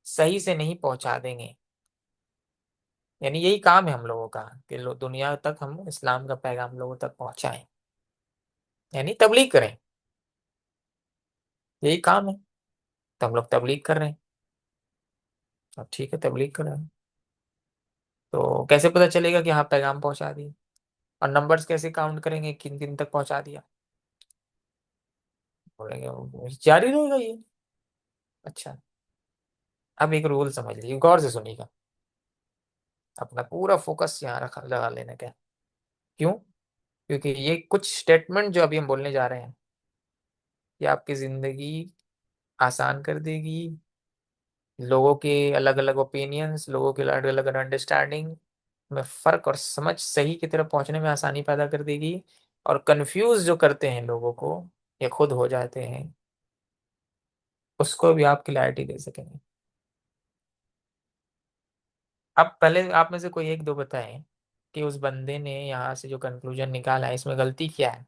صحیح سے نہیں پہنچا دیں گے، یعنی یہی کام ہے ہم لوگوں کا کہ دنیا تک ہم اسلام کا پیغام لوگوں تک پہنچائیں، یعنی تبلیغ کریں. یہی کام ہے. تو ہم لوگ تبلیغ کر رہے ہیں. اب ٹھیک ہے تبلیغ کر رہے ہیں، تو کیسے پتہ چلے گا کہ ہاں پیغام پہنچا دیے؟ اور نمبرز کیسے کاؤنٹ کریں گے کن کن تک پہنچا دیا؟ بولیں گے جاری رہے گا یہ. اچھا، اب ایک رول سمجھ لیجیے، غور سے سنیے گا، اپنا پورا فوکس یہاں لگا لینے کا. کیوں؟ کیونکہ یہ کچھ اسٹیٹمنٹ جو ابھی ہم بولنے جا رہے ہیں یہ آپ کی زندگی آسان کر دے گی. لوگوں کے الگ الگ اوپینینس، لوگوں کے الگ الگ انڈرسٹینڈنگ میں فرق اور سمجھ صحیح کی طرف پہنچنے میں آسانی پیدا کر دے گی. اور کنفیوز جو کرتے ہیں لوگوں کو یا خود ہو جاتے ہیں اس کو بھی آپ کلیئرٹی دے سکیں گے. اب پہلے آپ میں سے کوئی ایک دو بتائیں کہ اس بندے نے یہاں سے جو کنکلوژن نکالا ہے اس میں غلطی کیا ہے؟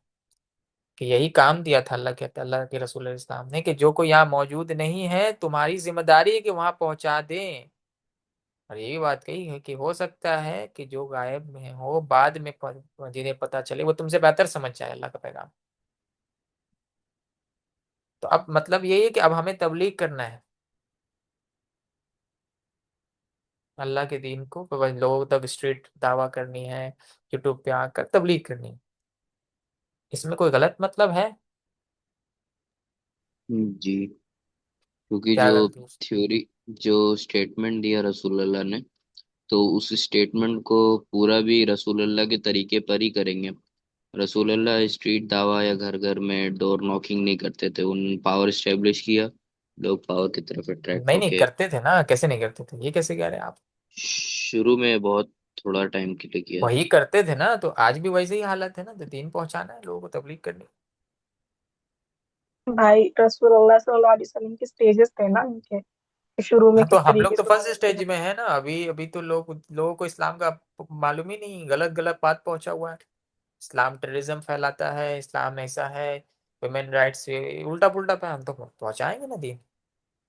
کہ یہی کام دیا تھا اللہ کے رسول علیہ السلام نے کہ جو کوئی یہاں موجود نہیں ہے تمہاری ذمہ داری ہے کہ وہاں پہنچا دیں. اور یہ بھی بات کہی ہے کہ ہو سکتا ہے کہ جو غائب میں ہو بعد میں جنہیں پتہ چلے وہ تم سے بہتر سمجھ جائے اللہ کا پیغام. تو اب مطلب یہی ہے کہ اب ہمیں تبلیغ کرنا ہے اللہ کے دین کو، لوگوں تک اسٹریٹ دعویٰ کرنی ہے، یوٹیوب پہ آ کر تبلیغ کرنی ہے. اس میں کوئی غلط مطلب ہے؟ جی، کیونکہ کیا جو غلطی ہے؟ تھیوری، جو اسٹیٹمنٹ دیا رسول اللہ نے، تو اس اسٹیٹمنٹ کو پورا بھی رسول اللہ کے طریقے پر ہی کریں گے. رسول اللہ اسٹریٹ دعویٰ یا گھر گھر میں ڈور ناکنگ نہیں کرتے تھے. ان پاور اسٹیبلش کیا، لوگ پاور کی طرف اٹریکٹ نہیں ہو نہیں کے. کرتے تھے نا، کیسے نہیں کرتے تھے؟ یہ کیسے کہہ رہے ہیں آپ؟ شروع میں بہت تھوڑا ٹائم کے لیے کیا تھا. وہی کرتے تھے نا، تو آج بھی ویسے ہی حالت ہے نا. تو دین پہنچانا ہے لوگوں کو، تبلیغ کرنی. بھائی رسول اللہ صلی اللہ علیہ وسلم کے سٹیجز تھے نا ان کے، شروع میں ہاں تو کس ہم لوگ طریقے تو سے فرسٹ انہوں نے اسٹیج میں بتایا. ہے نا. ابھی تو لوگوں کو اسلام کا معلوم ہی نہیں، غلط غلط بات پہنچا ہوا ہے. اسلام ٹیررزم پھیلاتا ہے، اسلام ایسا ہے، ویمن رائٹس، الٹا پلٹا پہ ہم تو پہنچائیں گے نا دین.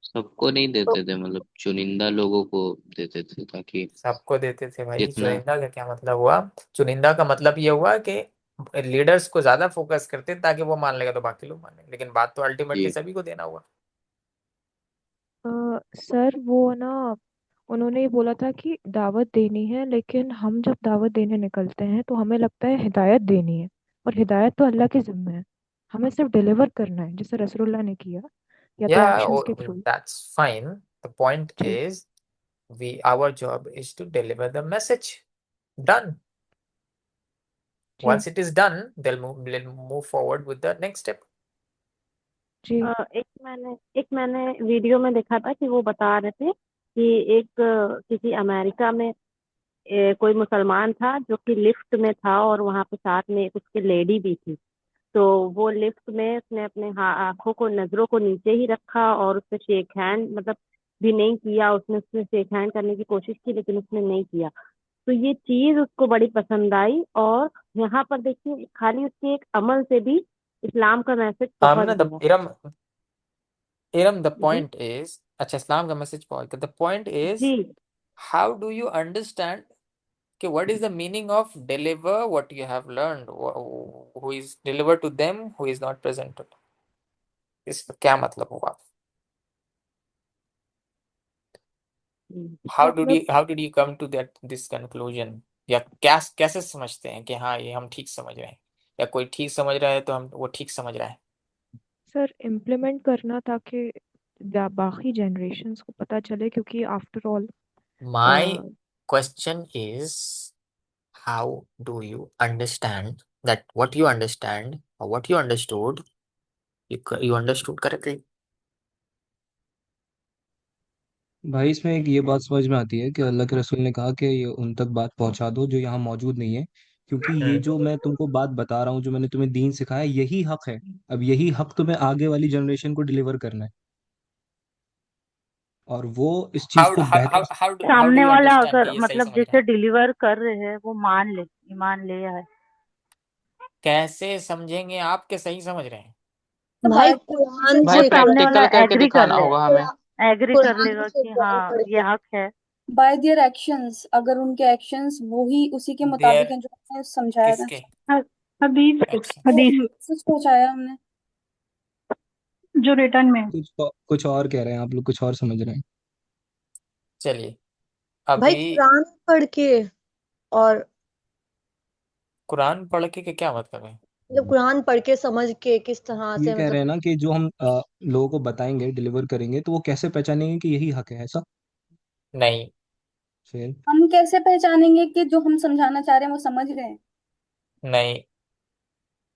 سب کو نہیں تو دیتے تھے، مطلب چنندہ لوگوں کو دیتے تھے تاکہ سب کو دیتے تھے بھائی. جتنا. چنندہ کا کیا مطلب ہوا؟ چنندہ کا مطلب یہ ہوا کہ لیڈرز کو زیادہ فوکس کرتے تاکہ وہ مان لے گا تو باقی لوگ مان لیں گے، لیکن بات تو الٹیمیٹلی جی، سبھی کو دینا ہوا. سر وہ نا انہوں نے یہ بولا تھا کہ دعوت دینی ہے، لیکن ہم جب دعوت دینے نکلتے ہیں تو ہمیں لگتا ہے ہدایت دینی ہے، اور ہدایت تو اللہ کے ذمہ ہے، ہمیں صرف ڈیلیور کرنا ہے جیسے رسول اللہ نے کیا، یا تو Yeah, ایکشنز کے through. that's fine. The point جی is, our job is to deliver the message. Done. جی Once it is done, they'll move forward with the next step. جی. ایک میں نے ویڈیو میں دیکھا تھا کہ وہ بتا رہے تھے کہ ایک کسی امریکہ میں کوئی مسلمان تھا جو کہ لفٹ میں تھا، اور وہاں پہ ساتھ میں ایک اس کی لیڈی بھی تھی. تو وہ لفٹ میں اس نے اپنے آنکھوں کو، نظروں کو نیچے ہی رکھا، اور اس سے شیک ہینڈ مطلب بھی نہیں کیا. اس نے شیک ہینڈ کرنے کی کوشش کی لیکن اس نے نہیں کیا. تو یہ چیز اس کو بڑی پسند آئی، اور یہاں پر دیکھیے خالی اس کے ایک عمل سے بھی اسلام کا میسج پہنچ Amna, گیا. the جی point is, اچھا اسلام کا message پہنچ گیا. The point is, G how do you understand what is the meaning of deliver what you have learned? Who is delivered to them, who is not present? اس کا کیا مطلب ہوا؟ مطلب How did you come to this conclusion? یا کیسے سمجھتے ہیں کہ ہاں یہ ہم ٹھیک سمجھ رہے ہیں، یا کوئی ٹھیک سمجھ رہا ہے تو ہم وہ ٹھیک سمجھ رہا ہے؟ سر امپلیمنٹ کرنا تاکہ باقی جنریشنز کو پتہ چلے، کیونکہ after all My question is, how do you understand that what you understand or what you understood, you understood correctly? بھائی اس میں ایک یہ بات سمجھ میں آتی ہے کہ اللہ کے رسول نے کہا کہ یہ ان تک بات پہنچا دو جو یہاں موجود نہیں ہے، کیونکہ یہ جو میں تم کو بات بتا رہا ہوں، جو میں نے تمہیں دین سکھایا، یہی حق ہے. اب یہی حق تمہیں آگے والی جنریشن کو ڈیلیور کرنا ہے، اور وہ اس چیز How کو بہتر. how do سامنے you والا understand کہ اگر یہ صحیح مطلب سمجھ رہا جسے ہے؟ ڈیلیور کر رہے ہیں وہ مان لے، ایمان لے آئے. کیسے سمجھیں گے آپ کے صحیح سمجھ رہے ہیں؟ بھائی بات قرآن وہ سے سامنے والا کرو، پریکٹیکل کر کے ایگری کر دکھانا لے، ہوگا ہمیں. ایگری کر لے قرآن گا سے کہ ہاں قرآن پڑھ کے. یہ حق ہے. بائی دیئر ایکشنز، اگر ان کے ایکشنز وہی اسی کے دیر مطابق ہیں جو ہم نے سمجھایا کس تھا. کے حدیث ایکشن؟ وہ حدیث میسج پہنچایا ہم نے. جو ریٹرن میں کچھ اور کہہ رہے ہیں آپ لوگ، کچھ اور سمجھ رہے ہیں. چلیے بھائی ابھی قرآن پڑھ کے، اور قرآن پڑھ کے کیا مطلب ہے؟ مطلب قرآن پڑھ کے سمجھ کے کس طرح یہ سے کہہ مطلب. رہے ہیں نا کہ جو ہم لوگوں کو بتائیں گے، ڈیلیور کریں گے، تو وہ کیسے پہچانیں گے کہ یہی حق ہے، ایسا؟ نہیں پھر ہم کیسے پہچانیں گے کہ جو ہم سمجھانا چاہ رہے ہیں وہ سمجھ رہے ہیں؟ نہیں،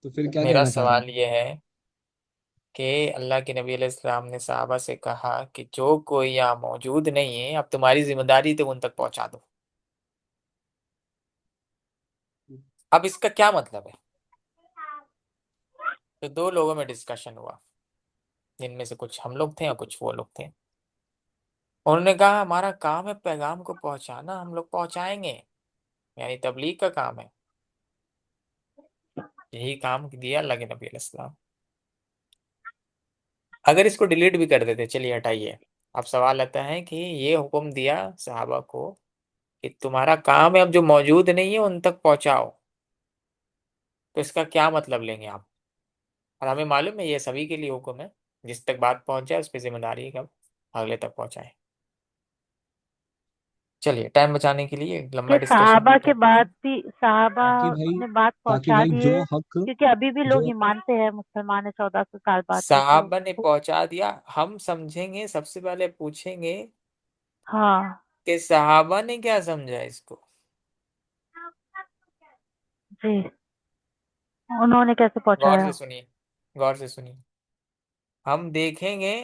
تو پھر کیا میرا کہنا چاہ رہے سوال ہیں؟ یہ ہے کہ اللہ کے نبی علیہ السلام نے صحابہ سے کہا کہ جو کوئی یہاں موجود نہیں ہے، اب تمہاری ذمہ داری تو ان تک پہنچا دو. اب اس کا کیا مطلب ہے؟ تو دو لوگوں میں ڈسکشن ہوا، جن میں سے کچھ ہم لوگ تھے اور کچھ وہ لوگ تھے. انہوں نے کہا ہمارا کام ہے پیغام کو پہنچانا، ہم لوگ پہنچائیں گے، یعنی تبلیغ کا کام ہے. یہی کام دیا اللہ کے نبی علیہ السلام. اگر اس کو ڈیلیٹ بھی کر دیتے، چلیے ہٹائیے، اب سوال آتا ہے کہ یہ حکم دیا صحابہ کو کہ تمہارا کام ہے اب جو موجود نہیں ہے ان تک پہنچاؤ، تو اس کا کیا مطلب لیں گے آپ؟ اور ہمیں معلوم ہے یہ سبھی کے لیے حکم ہے، جس تک بات پہنچ جائے اس پہ ذمہ داری ہے کہ ہم اگلے تک پہنچائیں. چلیے ٹائم بچانے کے لیے کہ لمبا ڈسکشن صحابہ نہیں کے کرتے ہیں. بعد بھی صحابہ نے بات تاکہ پہنچا بھائی دی جو ہے، حق، کیونکہ ابھی بھی جو لوگ ہی مانتے ہیں مسلمان 1400 سال بعد بھی تو. صحابہ نے پہنچا دیا، ہم سمجھیں گے، سب سے پہلے پوچھیں گے ہاں کہ صحابہ نے کیا سمجھا اس کو. جی، انہوں نے کیسے غور پہنچایا. سے سنیے، غور سے سنیے. ہم دیکھیں گے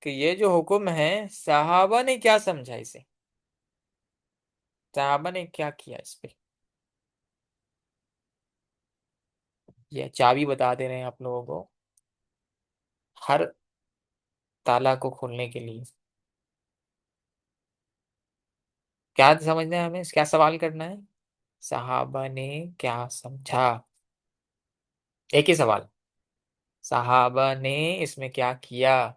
کہ یہ جو حکم ہے صحابہ نے کیا سمجھا اسے، صحابہ نے کیا کیا اس پہ. یہ چابی بتا دے رہے ہیں آپ لوگوں کو ہر تالا کو کھولنے کے لیے. کیا سمجھنا ہے ہمیں، کیا سوال کرنا ہے؟ صحابہ نے کیا سمجھا، ایک ہی سوال، صحابہ نے اس میں کیا کیا.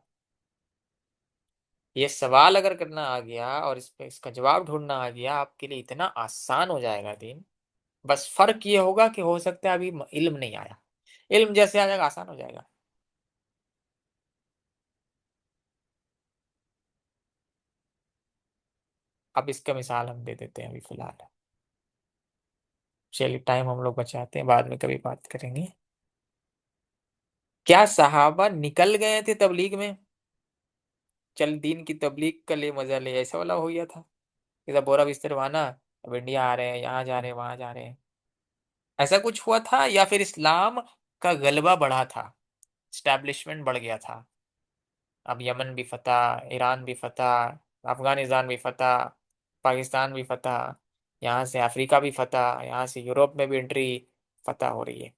یہ سوال اگر کرنا آ گیا اور اس پہ اس کا جواب ڈھونڈنا آ گیا، آپ کے لیے اتنا آسان ہو جائے گا دین. بس فرق یہ ہوگا کہ ہو سکتا ہے ابھی علم نہیں آیا، علم جیسے آ جائے گا آسان ہو جائے گا. اب اس کا مثال ہم دے دیتے ہیں ابھی فی الحال. چلیے ٹائم ہم لوگ بچاتے ہیں، بعد میں کبھی بات کریں گے۔ کیا صحابہ نکل گئے تھے تبلیغ میں؟ چل دین کی تبلیغ کا لے مزہ لے، ایسا والا ہو گیا تھا کہ بورا بستر وانا، اب انڈیا آ رہے ہیں، یہاں جا رہے ہیں، وہاں جا رہے ہیں، ایسا کچھ ہوا تھا؟ یا پھر اسلام کا غلبہ بڑھا تھا، اسٹیبلشمنٹ بڑھ گیا تھا، اب یمن بھی فتح، ایران بھی فتح، افغانستان بھی فتح، پاکستان بھی فتح، یہاں سے افریقہ بھی فتح، یہاں سے یوروپ میں بھی انٹری فتح ہو رہی ہے،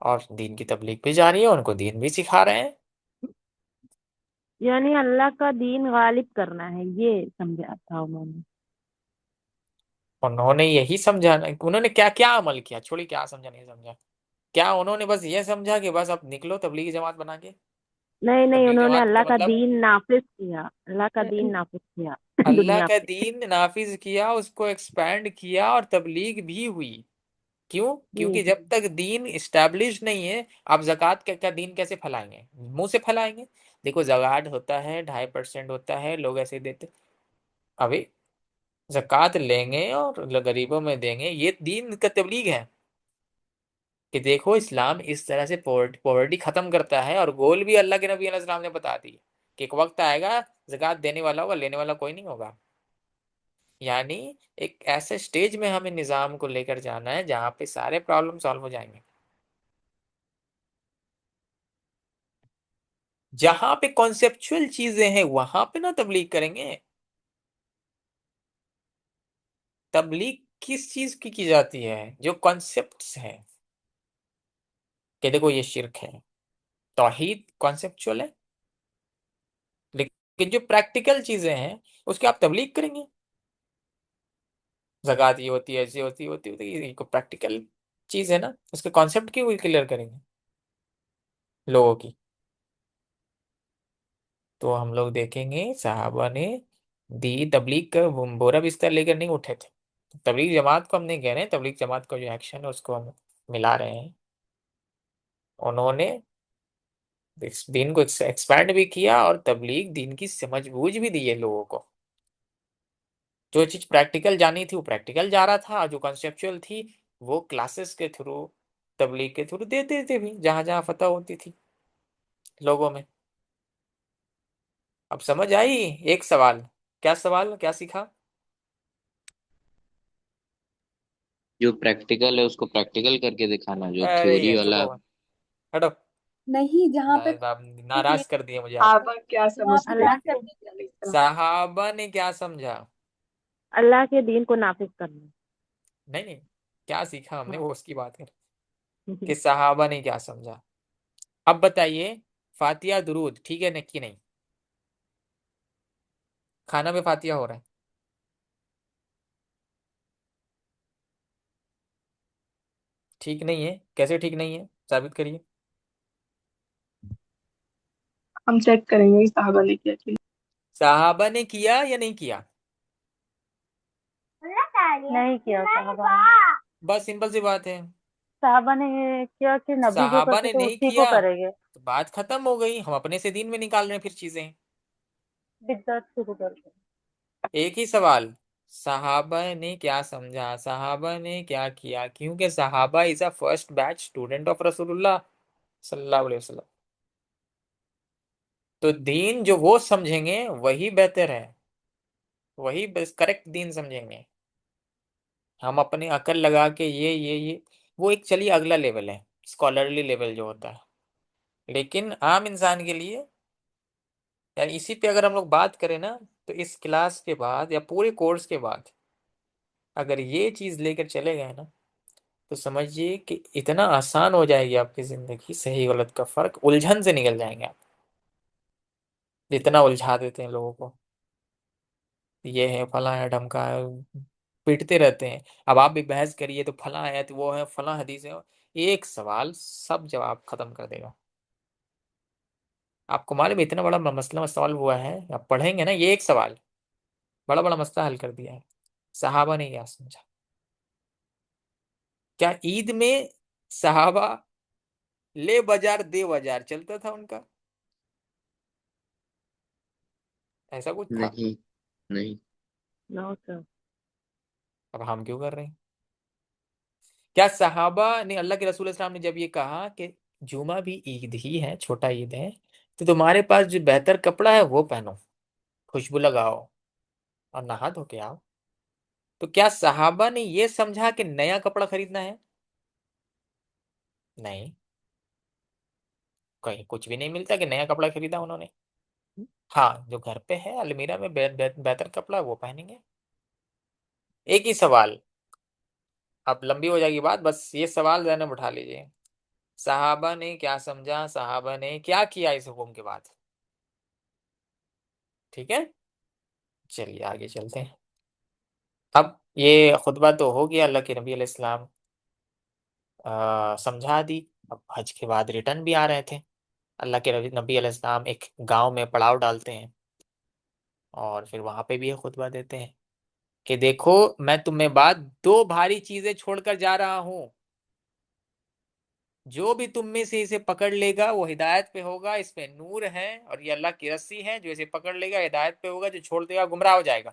اور دین کی تبلیغ بھی جاری ہے، ان کو دین بھی سکھا رہے ہیں۔ یعنی اللہ کا دین غالب کرنا ہے، یہ سمجھا تھا انہوں نے۔ انہوں نے یہی سمجھا، انہوں نے کیا کیا عمل کیا، چھوڑی کیا سمجھا نہیں سمجھا، کیا انہوں نے بس یہ سمجھا کہ بس اب نکلو تبلیغی جماعت بنا کے؟ نہیں نہیں، تبلیغی انہوں نے جماعت کا اللہ کا مطلب دین نافذ کیا، اللہ کا دین نافذ کیا اللہ دنیا کا پہ۔ دین نافذ کیا، اس کو ایکسپینڈ کیا، اور تبلیغ بھی ہوئی۔ کیوں؟ جی کیونکہ جب تک دین اسٹیبلش نہیں ہے، آپ زکوٰۃ کا دین کیسے پھیلائیں گے؟ منہ سے پھیلائیں گے؟ دیکھو زکوٰۃ ہوتا ہے 2.5% ہوتا ہے، لوگ ایسے دیتے، ابھی زکوٰۃ لیں گے اور غریبوں میں دیں گے، یہ دین کا تبلیغ ہے کہ دیکھو اسلام اس طرح سے پاورٹی ختم کرتا ہے، اور گول بھی اللہ کے نبی علیہ السلام نے بتا دی کہ ایک وقت آئے گا زکوٰۃ دینے والا ہوگا، لینے والا کوئی نہیں ہوگا۔ یعنی ایک ایسے سٹیج میں ہمیں نظام کو لے کر جانا ہے جہاں پہ سارے پرابلم سالو ہو جائیں گے، جہاں پہ کانسیپچول چیزیں ہیں وہاں پہ نا تبلیغ کریں گے۔ تبلیغ کس چیز کی جاتی ہے؟ جو کانسیپٹس ہیں، کہ دیکھو یہ شرک ہے، توحید کانسیپچول ہے، لیکن جو پریکٹیکل چیزیں ہیں اس کی آپ تبلیغ کریں گے۔ زکوٰۃ یہ ہوتی ہے، ایسی ہوتی ہے، یہ پریکٹیکل چیز ہے نا، اس کے کانسیپٹ کی کلیئر کریں گے لوگوں کی۔ تو ہم لوگ دیکھیں گے صحابہ نے دی تبلیغ کا بورا بستر لے کر نہیں اٹھے تھے۔ تبلیغ جماعت کو ہم نہیں کہہ رہے ہیں، تبلیغ جماعت کا جو ایکشن ہے اس کو ہم ملا رہے ہیں۔ انہوں نے اس دین کو ایکسپینڈ بھی کیا، اور تبلیغ دین کی سمجھ بوجھ بھی دی ہے لوگوں کو۔ جو چیز پریکٹیکل جانی تھی وہ پریکٹیکل جا رہا تھا، اور جو کنسیپچول تھی وہ کلاسز کے تھرو، تبلیغ کے تھرو دیتے تھے بھی، جہاں جہاں فتح ہوتی تھی لوگوں میں۔ اب سمجھ آئی؟ ایک سوال، کیا سوال، کیا سیکھا؟ جو پریکٹیکل ہے اس کو پریکٹیکل کر کے دکھانا، جو یہی تھیوری ہے، والا۔ چپو ہٹو، نہیں، جہاں پہ آپ ناراض کر دیے مجھے آپ۔ صحابہ کیا وہاں پہ سمجھتے اللہ تھے کے نبی علیہ السلام؟ صحابہ نے کیا سمجھا؟ اللہ کے دین کو نافذ کرنا۔ نہیں نہیں، کیا سیکھا ہم نے ہاں۔ وہ اس کی بات کر کہ صحابہ نے کیا سمجھا۔ اب بتائیے، فاتحہ درود ٹھیک ہے کہ نہیں؟ کھانا میں فاتحہ ہو رہا ہے، ٹھیک نہیں ہے؟ کیسے ٹھیک نہیں ہے؟ ثابت کریے۔ ہم چیک کریں گے کہ صحابہ نے کیا کیا۔ صحابہ نے کیا یا نہیں کیا؟ نہیں کیا صحابہ نے۔ بس سمپل سی بات ہے، صحابہ نے یہ کیا کہ نبی جو صحابہ کرتے نے تھے نہیں اسی کو کیا کریں گے، تو بات ختم ہو گئی، ہم اپنے سے دین میں نکال رہے ہیں پھر چیزیں۔ بدعت شروع کر دیں۔ ایک ہی سوال، صحابہ نے کیا سمجھا، صحابہ نے کیا کیا؟ کیونکہ صحابہ از اے فرسٹ بیچ اسٹوڈنٹ آف رسول اللہ صلی اللہ علیہ وسلم۔ تو دین جو وہ سمجھیں گے وہی بہتر ہے، وہی کریکٹ دین سمجھیں گے۔ ہم اپنے عقل لگا کے یہ وہ ایک چلیے اگلا لیول ہے، اسکالرلی لیول جو ہوتا ہے، لیکن عام انسان کے لیے، یعنی اسی پہ اگر ہم لوگ بات کریں نا، تو اس کلاس کے بعد یا پورے کورس کے بعد اگر یہ چیز لے کر چلے گئے نا، تو سمجھیے کہ اتنا آسان ہو جائے گی آپ کی زندگی، صحیح غلط کا فرق، الجھن سے نکل جائیں گے آپ، جتنا الجھا دیتے ہیں لوگوں کو، یہ ہے فلاں ہے ڈھمکا ہے، پیٹتے رہتے ہیں۔ اب آپ بھی بحث کریے تو فلاں ہے تو وہ ہے، فلاں حدیث ہے، ایک سوال سب جواب ختم کر دے گا۔ آپ کو معلوم ہے اتنا بڑا مسئلہ سوالو ہوا ہے، آپ پڑھیں گے نا، یہ ایک سوال بڑا بڑا مسئلہ حل کر دیا ہے۔ صحابہ نے کیا سمجھا؟ کیا عید میں صحابہ لے بازار دے بازار چلتا تھا ان کا؟ ایسا کچھ تھا؟ نہیں نہیں۔ نو سر۔ اب ہم کیوں کر رہے ہیں؟ کیا صحابہ نے اللہ کے رسول السلام نے جب یہ کہا کہ جمعہ بھی عید ہی ہے، چھوٹا عید ہے، تو تمہارے پاس جو بہتر کپڑا ہے وہ پہنو، خوشبو لگاؤ اور نہا دھو کے آؤ، تو کیا صحابہ نے یہ سمجھا کہ نیا کپڑا خریدنا ہے؟ نہیں، کہیں کچھ بھی نہیں ملتا کہ نیا کپڑا خریدا انہوں نے۔ ہاں، جو گھر پہ ہے المیرا میں بہتر کپڑا ہے وہ پہنیں گے۔ ایک ہی سوال، اب لمبی ہو جائے گی بات، بس یہ سوال ذہن میں بٹھا لیجئے، صحابہ نے کیا سمجھا، صحابہ نے کیا کیا اس حکم کے بعد؟ ٹھیک ہے، چلیے آگے چلتے ہیں۔ اب یہ خطبہ تو ہو گیا، اللہ کے نبی علیہ السلام سمجھا دی۔ اب حج کے بعد ریٹرن بھی آ رہے تھے، اللہ کے نبی علیہ السلام ایک گاؤں میں پڑاؤ ڈالتے ہیں اور پھر وہاں پہ بھی یہ خطبہ دیتے ہیں کہ دیکھو میں تمہیں بعد دو بھاری چیزیں چھوڑ کر جا رہا ہوں، جو بھی تم میں سے اسے پکڑ لے گا وہ ہدایت پہ ہوگا، اس میں نور ہے، اور یہ اللہ کی رسی ہے، جو اسے پکڑ لے گا ہدایت پہ ہوگا، جو چھوڑ دے گا گمراہ ہو جائے گا۔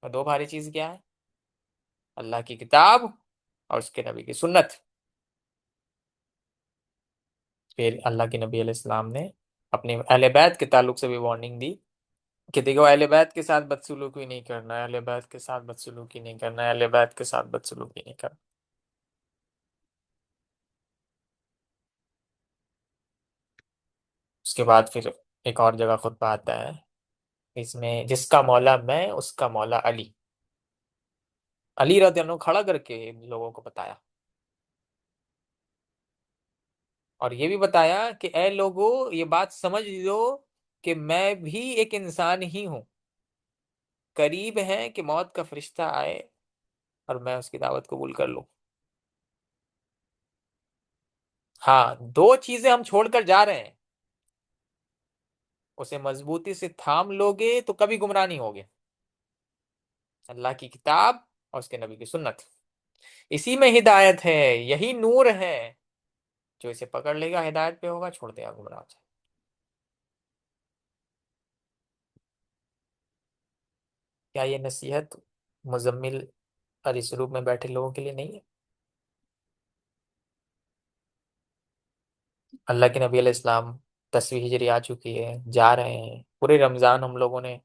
اور دو بھاری چیز کیا ہے؟ اللہ کی کتاب اور اس کے نبی کی سنت۔ پھر اللہ کے نبی علیہ السلام نے اپنے اہل بیت کے تعلق سے بھی وارننگ دی کہ دیکھو اہل بیت کے ساتھ بدسلوکی نہیں کرنا ہے، اہل بیت کے ساتھ بدسلوکی نہیں کرنا ہے، اہل بیت کے ساتھ بدسلوکی نہیں کرنا۔ اس کے بعد پھر ایک اور جگہ خطبہ آتا ہے، اس میں جس کا مولا میں اس کا مولا علی، علی رضی اللہ عنہ کھڑا کر کے لوگوں کو بتایا، اور یہ بھی بتایا کہ اے لوگو یہ بات سمجھ لو کہ میں بھی ایک انسان ہی ہوں، قریب ہے کہ موت کا فرشتہ آئے اور میں اس کی دعوت قبول کر لوں۔ ہاں، دو چیزیں ہم چھوڑ کر جا رہے ہیں، اسے مضبوطی سے تھام لوگے تو کبھی گمراہ نہیں ہوگے، اللہ کی کتاب اور اس کے نبی کی سنت، اسی میں ہدایت ہے، یہی نور ہے، جو اسے پکڑ لے گا ہدایت پہ ہوگا، چھوڑ دے گا گمراہ ہو جائے۔ کیا یہ نصیحت مزمل اور اس روپ میں بیٹھے لوگوں کے لیے نہیں ہے؟ اللہ کے نبی علیہ السلام 10ویں ہجری آ چکی ہے، جا رہے ہیں، پورے رمضان ہم لوگوں نے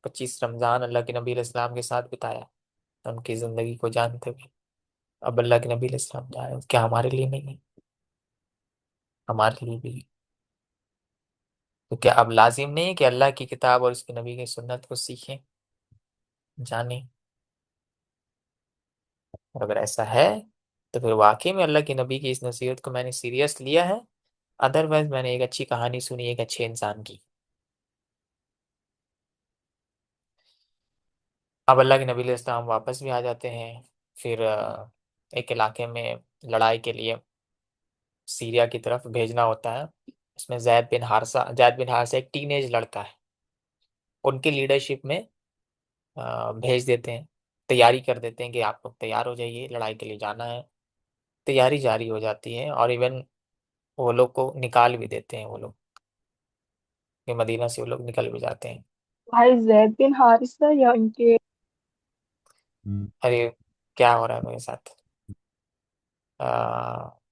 25 رمضان اللہ کے نبی علیہ السلام کے ساتھ بتایا، ان کی زندگی کو جانتے ہوئے، اب اللہ کے نبی علیہ السلام جا رہے ہیں، کیا ہمارے لیے نہیں ہے؟ ہمارے لیے بھی ہے۔ تو کیا اب لازم نہیں ہے کہ اللہ کی کتاب اور اس کے نبی کی سنت کو سیکھیں، جانیں؟ اور اگر ایسا ہے تو پھر واقعی میں اللہ کے نبی کی اس نصیحت کو میں نے سیریس لیا ہے، ادروائز میں نے ایک اچھی کہانی سنی ایک اچھے انسان کی۔ اب اللہ کے نبی علیہ السلام واپس بھی آ جاتے ہیں، پھر ایک علاقے میں لڑائی کے لیے سیریا کی طرف بھیجنا ہوتا ہے، اس میں زید بن حارثہ ایک ٹین ایج لڑکا ہے، ان کی لیڈرشپ میں بھیج دیتے ہیں، تیاری کر دیتے ہیں کہ آپ لوگ تیار ہو جائیے، لڑائی کے لیے جانا ہے، تیاری جاری ہو جاتی ہے، اور ایون وہ لوگ کو نکال بھی دیتے ہیں، وہ لوگ کہ مدینہ سے وہ لوگ نکل بھی جاتے ہیں۔ بھائی زید بن حارثہ یا ان کے؟ ارے کیا ہو رہا ہے میرے ساتھ،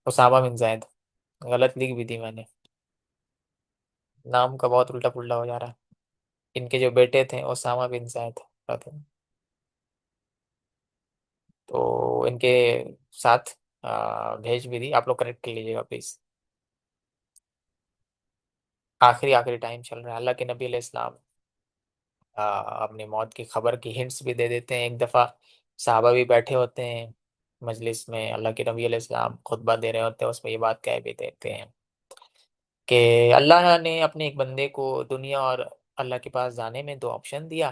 اسامہ بن زید، غلط لکھ بھی دی میں نے، نام کا بہت الٹا پلٹا ہو جا رہا ہے۔ ان کے جو بیٹے تھے اسامہ بن زید، تو ان کے ساتھ بھیج بھی دی، آپ لوگ کریکٹ کر لیجیے گا پلیز۔ آخری ٹائم چل رہا ہے، اللہ کے نبی علیہ السلام اپنی موت کی خبر کی ہنٹس بھی دے دیتے ہیں، ایک دفعہ صحابہ بھی بیٹھے ہوتے ہیں مجلس میں، اللہ کے نبی علیہ السلام خطبہ دے رہے ہوتے ہیں، اس میں یہ بات کہہ بھی دیتے ہیں کہ اللہ نے اپنے ایک بندے کو دنیا اور اللہ کے پاس جانے میں 2 آپشن دیا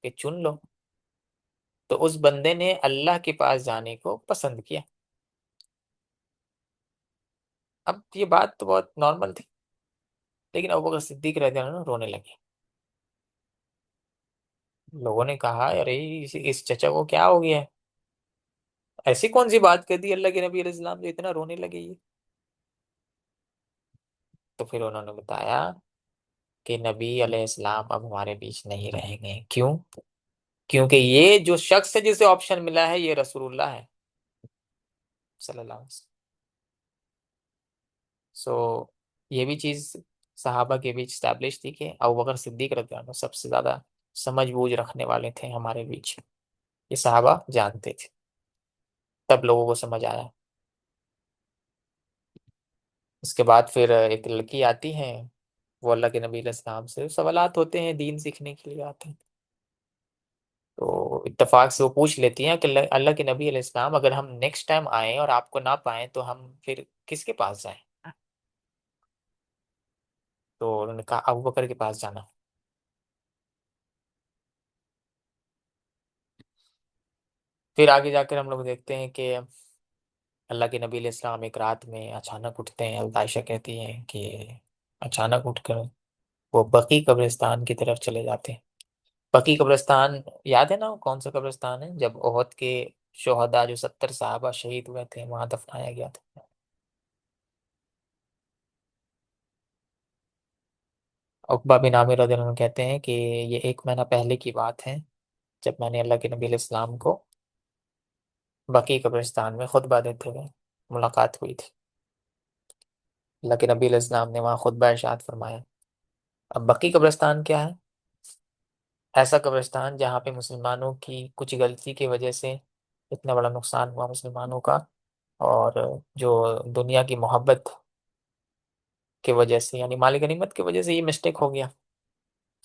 کہ چن لو، تو اس بندے نے اللہ کے پاس جانے کو پسند کیا۔ اب یہ بات تو بہت نارمل تھی، لیکن ابوبکر صدیق رضی اللہ عنہ رونے لگے، لوگوں نے کہا ارے اس چچا کو کیا ہو گیا ہے، ایسی کون سی بات کر دی اللہ کے نبی علیہ السلام جو اتنا رونے لگے یہ؟ تو پھر انہوں نے بتایا کہ نبی علیہ السلام اب ہمارے بیچ نہیں رہیں گے۔ کیوں؟ کیونکہ یہ جو شخص ہے جسے آپشن ملا ہے یہ رسول اللہ ہے صلی اللہ علیہ وسلم. سو یہ بھی چیز صحابہ کے بیچ اسٹیبلش تھی کہ ابوبکر صدیق رضی اللہ عنہ سب سے زیادہ سمجھ بوجھ رکھنے والے تھے ہمارے بیچ. یہ صحابہ جانتے تھے، تب لوگوں کو سمجھ آیا. اس کے بعد پھر ایک لڑکی آتی ہے، وہ اللہ کے نبی علیہ السلام سے سوالات ہوتے ہیں، دین سیکھنے کے لیے آتے ہیں. تو اتفاق سے وہ پوچھ لیتی ہیں کہ اللہ کے نبی علیہ السلام اگر ہم نیکسٹ ٹائم آئیں اور آپ کو نہ پائیں تو ہم پھر کس کے پاس جائیں؟ تو انہوں نے کہا ابوبکر کے پاس جانا. پھر آگے جا کر ہم لوگ دیکھتے ہیں کہ اللہ کے نبی علیہ السلام ایک رات میں اچانک اٹھتے ہیں. حضرت عائشہ کہتی ہیں کہ اچانک اٹھ کر وہ بقی قبرستان کی طرف چلے جاتے ہیں. بقی قبرستان یاد ہے نا کون سا قبرستان ہے؟ جب احد کے شہداء جو 70 صحابہ شہید ہوئے تھے وہاں دفنایا گیا تھا. عقبہ بن عامر رضی اللہ عنہ کہتے ہیں کہ یہ 1 مہینہ پہلے کی بات ہے جب میں نے اللہ کے نبی علیہ السلام کو بقی قبرستان میں خطبہ دیتے ہوئے ملاقات ہوئی تھی. اللہ کے نبی علیہ السلام نے وہاں خطبہ ارشاد فرمایا. اب بقی قبرستان کیا ہے؟ ایسا قبرستان جہاں پہ مسلمانوں کی کچھ غلطی کی وجہ سے اتنا بڑا نقصان ہوا مسلمانوں کا، اور جو دنیا کی محبت کی وجہ سے یعنی مال غنیمت کی وجہ سے یہ مسٹیک ہو گیا.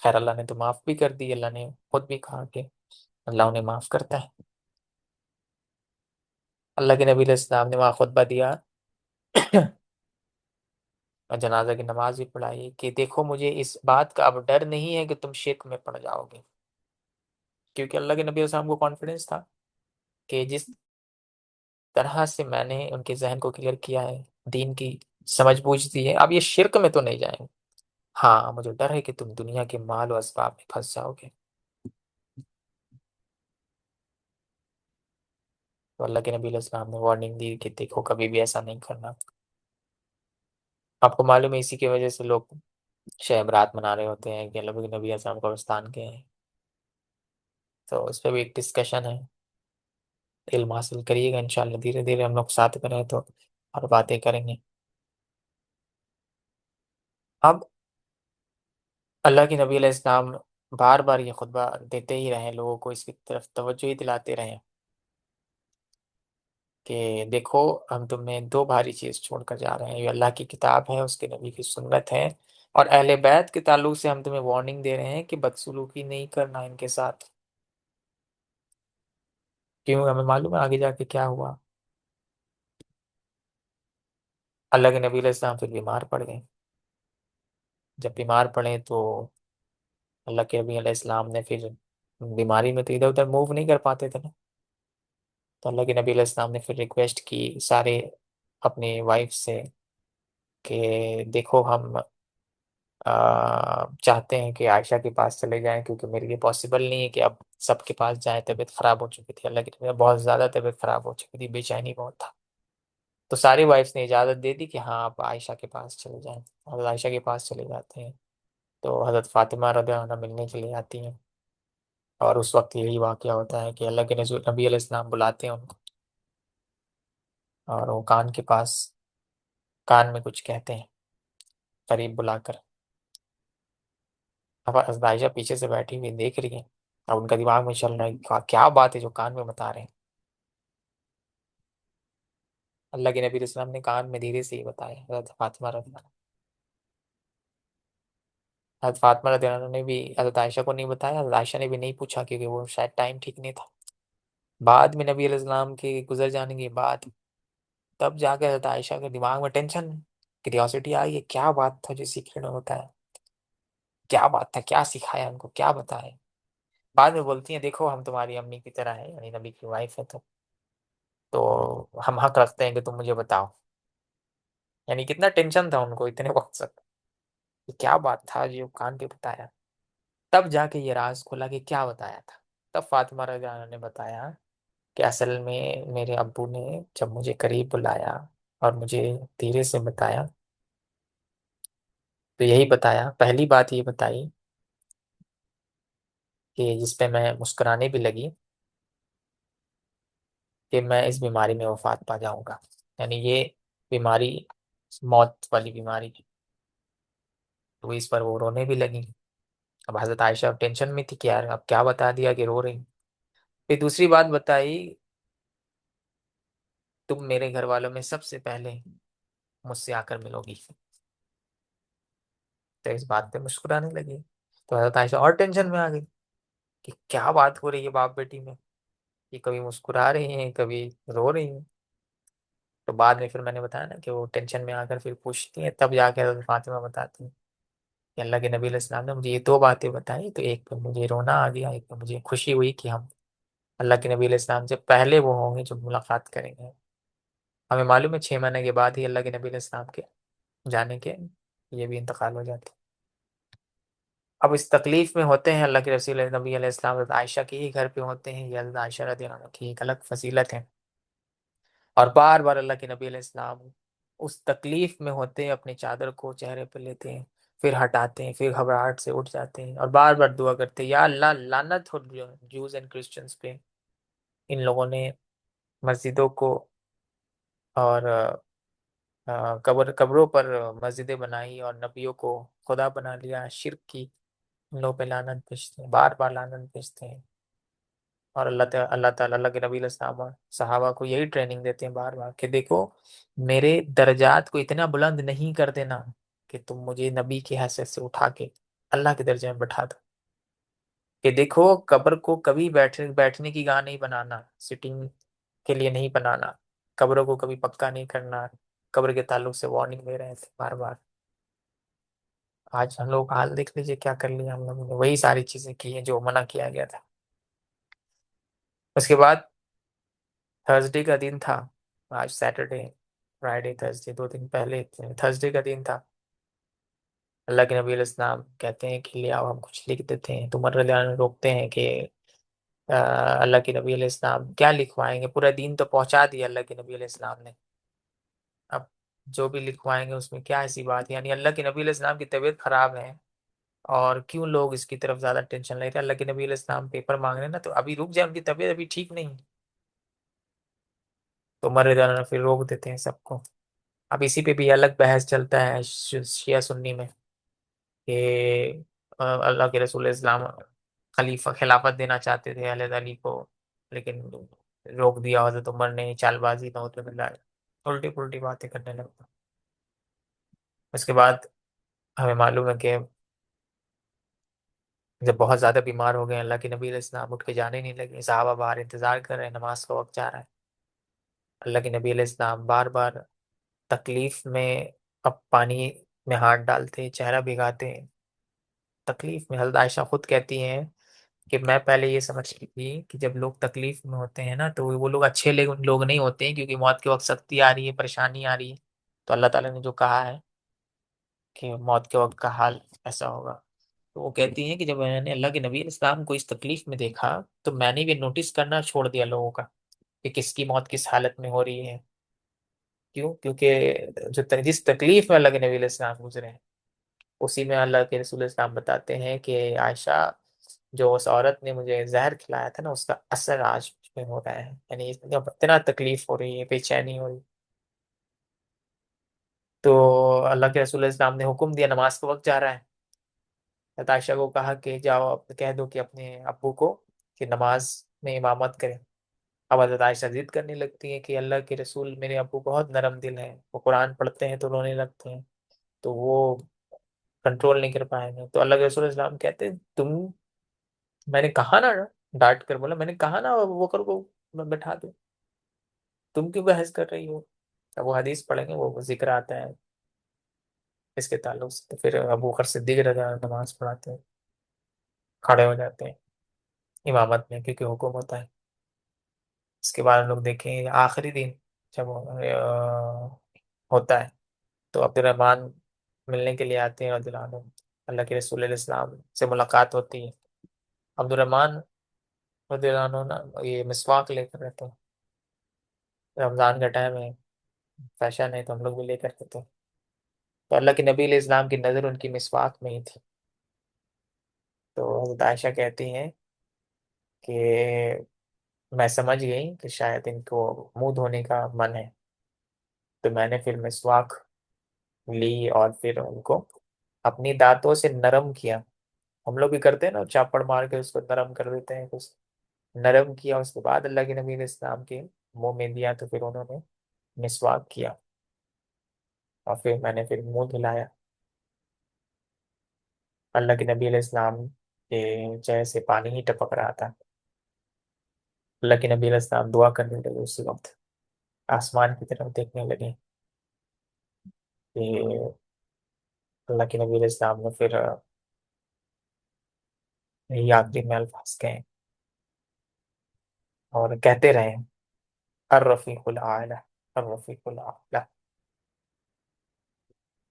خیر اللہ نے تو معاف بھی کر دی، اللہ نے خود بھی کہا کہ اللہ انہیں معاف کرتا ہے. اللہ کے نبی علیہ السلام نے وہاں خطبہ دیا اور جنازہ کی نماز بھی پڑھائی کہ دیکھو مجھے اس بات کا اب ڈر نہیں ہے کہ تم شرک میں پڑ جاؤ گے، کیونکہ اللہ کے نبی علیہ السلام کو کانفیڈنس تھا کہ جس طرح سے میں نے ان کے ذہن کو کلیئر کیا ہے، دین کی سمجھ بوجھ دی ہے، اب یہ شرک میں تو نہیں جائیں گے. ہاں مجھے ڈر ہے کہ تم دنیا کے مال و اسباب میں پھنس جاؤ گے. تو اللہ کے نبی علیہ السلام نے وارننگ دی کہ دیکھو کبھی بھی ایسا نہیں کرنا. آپ کو معلوم ہے اسی کی وجہ سے لوگ شب رات منا رہے ہوتے ہیں کہ اللہ کے نبی علیہ السلام قبرستان کے ہیں. تو اس پہ بھی ایک ڈسکشن ہے، علم حاصل کریے گا انشاءاللہ. دھیرے دھیرے ہم لوگ ساتھ میں رہے تو اور باتیں کریں گے. اب اللہ کے نبی علیہ السلام بار بار یہ خطبہ دیتے ہی رہے، لوگوں کو اس کی طرف توجہ ہی دلاتے رہے کہ دیکھو ہم تمہیں 2 بھاری چیز چھوڑ کر جا رہے ہیں، یہ اللہ کی کتاب ہے، اس کے نبی کی سنت ہے، اور اہل بیت کے تعلق سے ہم تمہیں وارننگ دے رہے ہیں کہ بدسلوکی نہیں کرنا ان کے ساتھ. کیوں؟ ہمیں معلوم ہے آگے جا کے کیا ہوا. اللہ کے نبی علیہ السلام پھر بیمار پڑ گئے. جب بیمار پڑے تو اللہ کے نبی علیہ السلام نے پھر بیماری میں تو ادھر ادھر موو نہیں کر پاتے تھے نا، تو اللہ کے نبی علیہ السلام نے پھر ریکویسٹ کی سارے اپنی وائف سے کہ دیکھو ہم چاہتے ہیں کہ عائشہ کے پاس چلے جائیں، کیونکہ میرے لیے پاسبل نہیں ہے کہ اب سب کے پاس جائیں. طبیعت خراب ہو چکی تھی، اللہ کی طبیعت بہت زیادہ طبیعت خراب ہو چکی تھی، بے چینی بہت تھا. تو ساری وائفس نے اجازت دے دی کہ ہاں آپ عائشہ کے پاس چلے جائیں. حضرت عائشہ کے پاس چلے جاتے ہیں تو حضرت فاطمہ رضی اللہ عنہ ملنے کے لیے آتی ہیں، اور اس وقت یہی واقعہ ہوتا ہے کہ اللہ کے نبی علیہ السلام بلاتے ہیں ان کو، اور وہ کان کے پاس کان میں کچھ کہتے ہیں قریب بلا کر. اب حضرت عائشہ پیچھے سے بیٹھی ہوئی دیکھ رہی ہیں، اب ان کا دماغ میں چل رہا ہے کہ کیا بات ہے جو کان میں بتا رہے ہیں. اللہ کے نبی علیہ السلام نے کان میں دھیرے سے ہی بتایا. حضرت فاطمہ رضی اللہ عنہ نے بھی حضرت عائشہ کو نہیں بتایا، حضرت عائشہ نے بھی نہیں پوچھا کیونکہ وہ شاید ٹائم ٹھیک نہیں تھا. بعد میں نبی علیہ السلام کے گزر جانے کے بعد تب جا کے حضرت عائشہ کے دماغ میں ٹینشن کیوریوسٹی آئی ہے کیا بات تھا جو سیکریٹ میں بتایا، کیا بات تھا، کیا سکھایا ان کو، کیا بتایا. بعد میں بولتی ہیں دیکھو ہم تمہاری امی کی طرح ہیں، یعنی نبی کی وائف ہے تو ہم حق رکھتے ہیں کہ تم مجھے بتاؤ. یعنی کتنا ٹینشن تھا ان کو اتنے وقت تک کہ کیا بات تھا جو کان پہ بتایا. تب جا کے یہ راز کھلا کہ کیا بتایا تھا. تب فاطمہ رضی اللہ عنہ نے بتایا کہ اصل میں میرے ابو نے جب مجھے قریب بلایا اور مجھے دھیرے سے بتایا تو یہی بتایا، پہلی بات یہ بتائی کہ جس پہ میں مسکرانے بھی لگی کہ میں اس بیماری میں وفات پا جاؤں گا، یعنی یہ بیماری موت والی بیماری، تو اس پر وہ رونے بھی لگی۔ اب حضرت عائشہ ٹینشن میں تھی کہ یار اب کیا بتا دیا کہ رو رہی۔ پھر دوسری بات بتائی، تم میرے گھر والوں میں سب سے پہلے مجھ سے آ کر ملو گی، تو اس بات پہ مسکرانے لگی۔ تو حضرت عائشہ اور ٹینشن میں آ گئی کہ کیا بات ہو رہی ہے باپ بیٹی میں، یہ کبھی مسکرا رہی ہیں کبھی رو رہی ہیں۔ تو بعد میں پھر میں نے بتایا نا کہ وہ ٹینشن میں آ کر پھر پوچھتی ہیں، تب جا کے حضرت فاطمہ بتاتی ہیں کہ اللہ کے نبی علیہ السلام نے مجھے یہ دو باتیں بتائی، تو ایک پہ مجھے رونا آ گیا، ایک پہ مجھے خوشی ہوئی کہ ہم اللہ کے نبی علیہ السلام سے پہلے وہ ہوں گے جو ملاقات کریں گے۔ ہمیں معلوم ہے 6 مہینے کے بعد ہی اللہ کے نبی علیہ السلام کے جانے کے یہ بھی انتقال ہو جاتے ہیں۔ اب اس تکلیف میں ہوتے ہیں اللہ کے رسول نبی علیہ السلام، حضرت عائشہ کے ہی گھر پہ ہوتے ہیں، یہ حضرت عائشہ رضی اللہ عنہ کی ایک الگ فضیلت ہے، اور بار بار اللہ کے نبی علیہ السلام اس تکلیف میں ہوتے ہیں اپنی چادر کو چہرے پہ لیتے ہیں، پھر ہٹاتے ہیں، پھر گھبراہٹ سے اٹھ جاتے ہیں اور بار بار دعا کرتے ہیں یا اللہ لعنت ہو جوز اینڈ کرسچنس پہ، ان لوگوں نے مسجدوں کو اور قبروں پر مسجدیں بنائی اور نبیوں کو خدا بنا لیا، شرک کی، ان لوگوں پہ لعنت بھیجتے ہیں، بار بار لعنت بھیجتے ہیں، اور اللہ تعالیٰ اللہ کے نبی علیہ السلام اور صحابہ کو یہی ٹریننگ دیتے ہیں بار بار کہ دیکھو میرے درجات کو اتنا بلند نہیں کر دینا کہ تم مجھے نبی کی حیثیت سے اٹھا کے اللہ کے درجے میں بٹھا دو، کہ دیکھو قبر کو کبھی بیٹھنے کی گاہ نہیں بنانا، سٹنگ کے لیے نہیں بنانا، قبروں کو کبھی پکا نہیں کرنا، قبر کے تعلق سے وارننگ دے رہے تھے بار بار۔ آج ہم لوگ حال دیکھ لیجیے کیا کر لیا ہم لوگوں نے، وہی ساری چیزیں کی ہیں جو منع کیا گیا تھا۔ اس کے بعد تھرسڈے کا دن تھا، آج سیٹرڈے، فرائیڈے تھرسڈے 2 دن پہلے تھرسڈے کا دن تھا۔ اللہ کے نبی علیہ السلام کہتے ہیں کہ لے آؤ ہم کچھ لکھ دیتے ہیں، تو عمر رضی اللہ عنہ روکتے ہیں کہ اللہ کے نبی علیہ السلام کیا لکھوائیں گے، پورا دین تو پہنچا دیا اللہ کے نبی علیہ السلام نے، اب جو بھی لکھوائیں گے اس میں کیا ایسی بات ہے، یعنی اللہ کے نبی علیہ السلام کی طبیعت خراب ہے اور کیوں لوگ اس کی طرف زیادہ ٹینشن لے رہے ہیں، اللہ کے نبی علیہ السلام پیپر مانگ رہے ہیں نا، تو ابھی رک جائے، ان کی طبیعت ابھی ٹھیک نہیں، تو عمر رضی اللہ عنہ پھر روک دیتے ہیں سب کو۔ اب اسی پہ بھی الگ بحث چلتا ہے شیعہ سنی میں کہ اللہ کے رسول اسلام خلافت دینا چاہتے تھے اہل علی کو، لیکن روک دیا حضرت عمر نے، چال بازی نعوذ باللہ، الٹی پلٹی باتیں کرنے لگتا۔ اس کے بعد ہمیں معلوم ہے کہ جب بہت زیادہ بیمار ہو گئے اللہ کے نبی علیہ السلام اٹھ کے جانے نہیں لگے، صحابہ باہر انتظار کر رہے ہیں، نماز کا وقت جا رہا ہے، اللہ کے نبی علیہ السلام بار بار تکلیف میں اب پانی میں ہاتھ ڈالتے، چہرہ بھگاتے، تکلیف میں۔ حضرت عائشہ خود کہتی ہیں کہ میں پہلے یہ سمجھتی تھی کہ جب لوگ تکلیف میں ہوتے ہیں نا تو وہ لوگ اچھے لوگ نہیں ہوتے ہیں، کیونکہ موت کے وقت سختی آ رہی ہے، پریشانی آ رہی ہے، تو اللہ تعالیٰ نے جو کہا ہے کہ موت کے وقت کا حال ایسا ہوگا، تو وہ کہتی ہیں کہ جب میں نے اللہ کے نبی علیہ السلام کو اس تکلیف میں دیکھا تو میں نے بھی نوٹس کرنا چھوڑ دیا لوگوں کا کہ کس کی موت کس حالت میں ہو رہی ہے، کیوں؟ کیونکہ جس تکلیف میں اللہ کے نبی علیہ السلام گزرے ہیں اسی میں اللہ کے رسول اسلام بتاتے ہیں کہ عائشہ جو اس عورت نے مجھے زہر کھلایا تھا نا اس کا اثر آج مجھ میں ہو رہا ہے، یعنی اتنا تکلیف ہو رہی ہے، بے چینی ہو رہی، تو اللہ کے رسول اسلام نے حکم دیا نماز کا وقت جا رہا ہے، حضرت عائشہ کو کہا کہ جاؤ اب کہہ دو کہ اپنے ابو کو کہ نماز میں امامت کریں۔ اب حضرت عائشہ ضد کرنے لگتی ہیں کہ اللہ کے رسول میرے ابو بہت نرم دل ہیں، وہ قرآن پڑھتے ہیں تو رونے لگتے ہیں، تو وہ کنٹرول نہیں کر پائیں گے، تو اللہ کے رسول اسلام کہتے ہیں میں نے کہا نا، ڈانٹ کر بولا میں نے کہا نا ابو بکر کو میں بٹھا دوں، تم کیوں بحث کر رہی ہو؟ اب وہ حدیث پڑھیں گے، وہ ذکر آتا ہے اس کے تعلق سے، تو پھر ابو بکر صدیق رضی اللہ عنہ نماز پڑھاتے ہیں، کھڑے ہو جاتے ہیں امامت میں کیونکہ حکم ہوتا ہے۔ اس کے بعد ہم لوگ دیکھیں آخری دن جب ہوتا ہے تو عبد الرحمن ملنے کے لیے آتے ہیں رضی اللہ عنہ، اللہ کے رسول علیہ السلام سے ملاقات ہوتی ہے، عبد الرحمن رضی اللہ عنہ نا یہ مسواک لے کر رہتے ہیں، رمضان کا ٹائم ہے، فیشن ہے تو ہم لوگ بھی لے کر رہتے ہیں، تو اللہ کے نبی علیہ السلام کی نظر ان کی مسواک میں ہی تھی، تو حضرت عائشہ کہتی ہیں کہ میں سمجھ گئی کہ شاید ان کو منہ دھونے کا من ہے، تو میں نے پھر مسواک لی اور پھر ان کو اپنی دانتوں سے نرم کیا. ہم لوگ بھی کرتے ہیں نا، چاپڑ مار کے اس کو نرم کر دیتے ہیں کچھ. نرم کیا، اس کے بعد اللہ کے نبی علیہ السلام کے منہ میں دیا، تو پھر انہوں نے مسواک کیا، اور پھر میں نے پھر منہ دھلایا. اللہ کے نبی علیہ السلام کے چہرے سے پانی ہی ٹپک رہا تھا. اللہ کے نبی علیہ السلام دعا کرنے لگے، اسی وقت آسمان کی طرف دیکھنے لگے کہ اللہ کے نبی علیہ السلام نے پھر یہی آخری میں الفاظ کہیں اور کہتے رہے، الرفیق الاعلی، الرفیق الاعلی،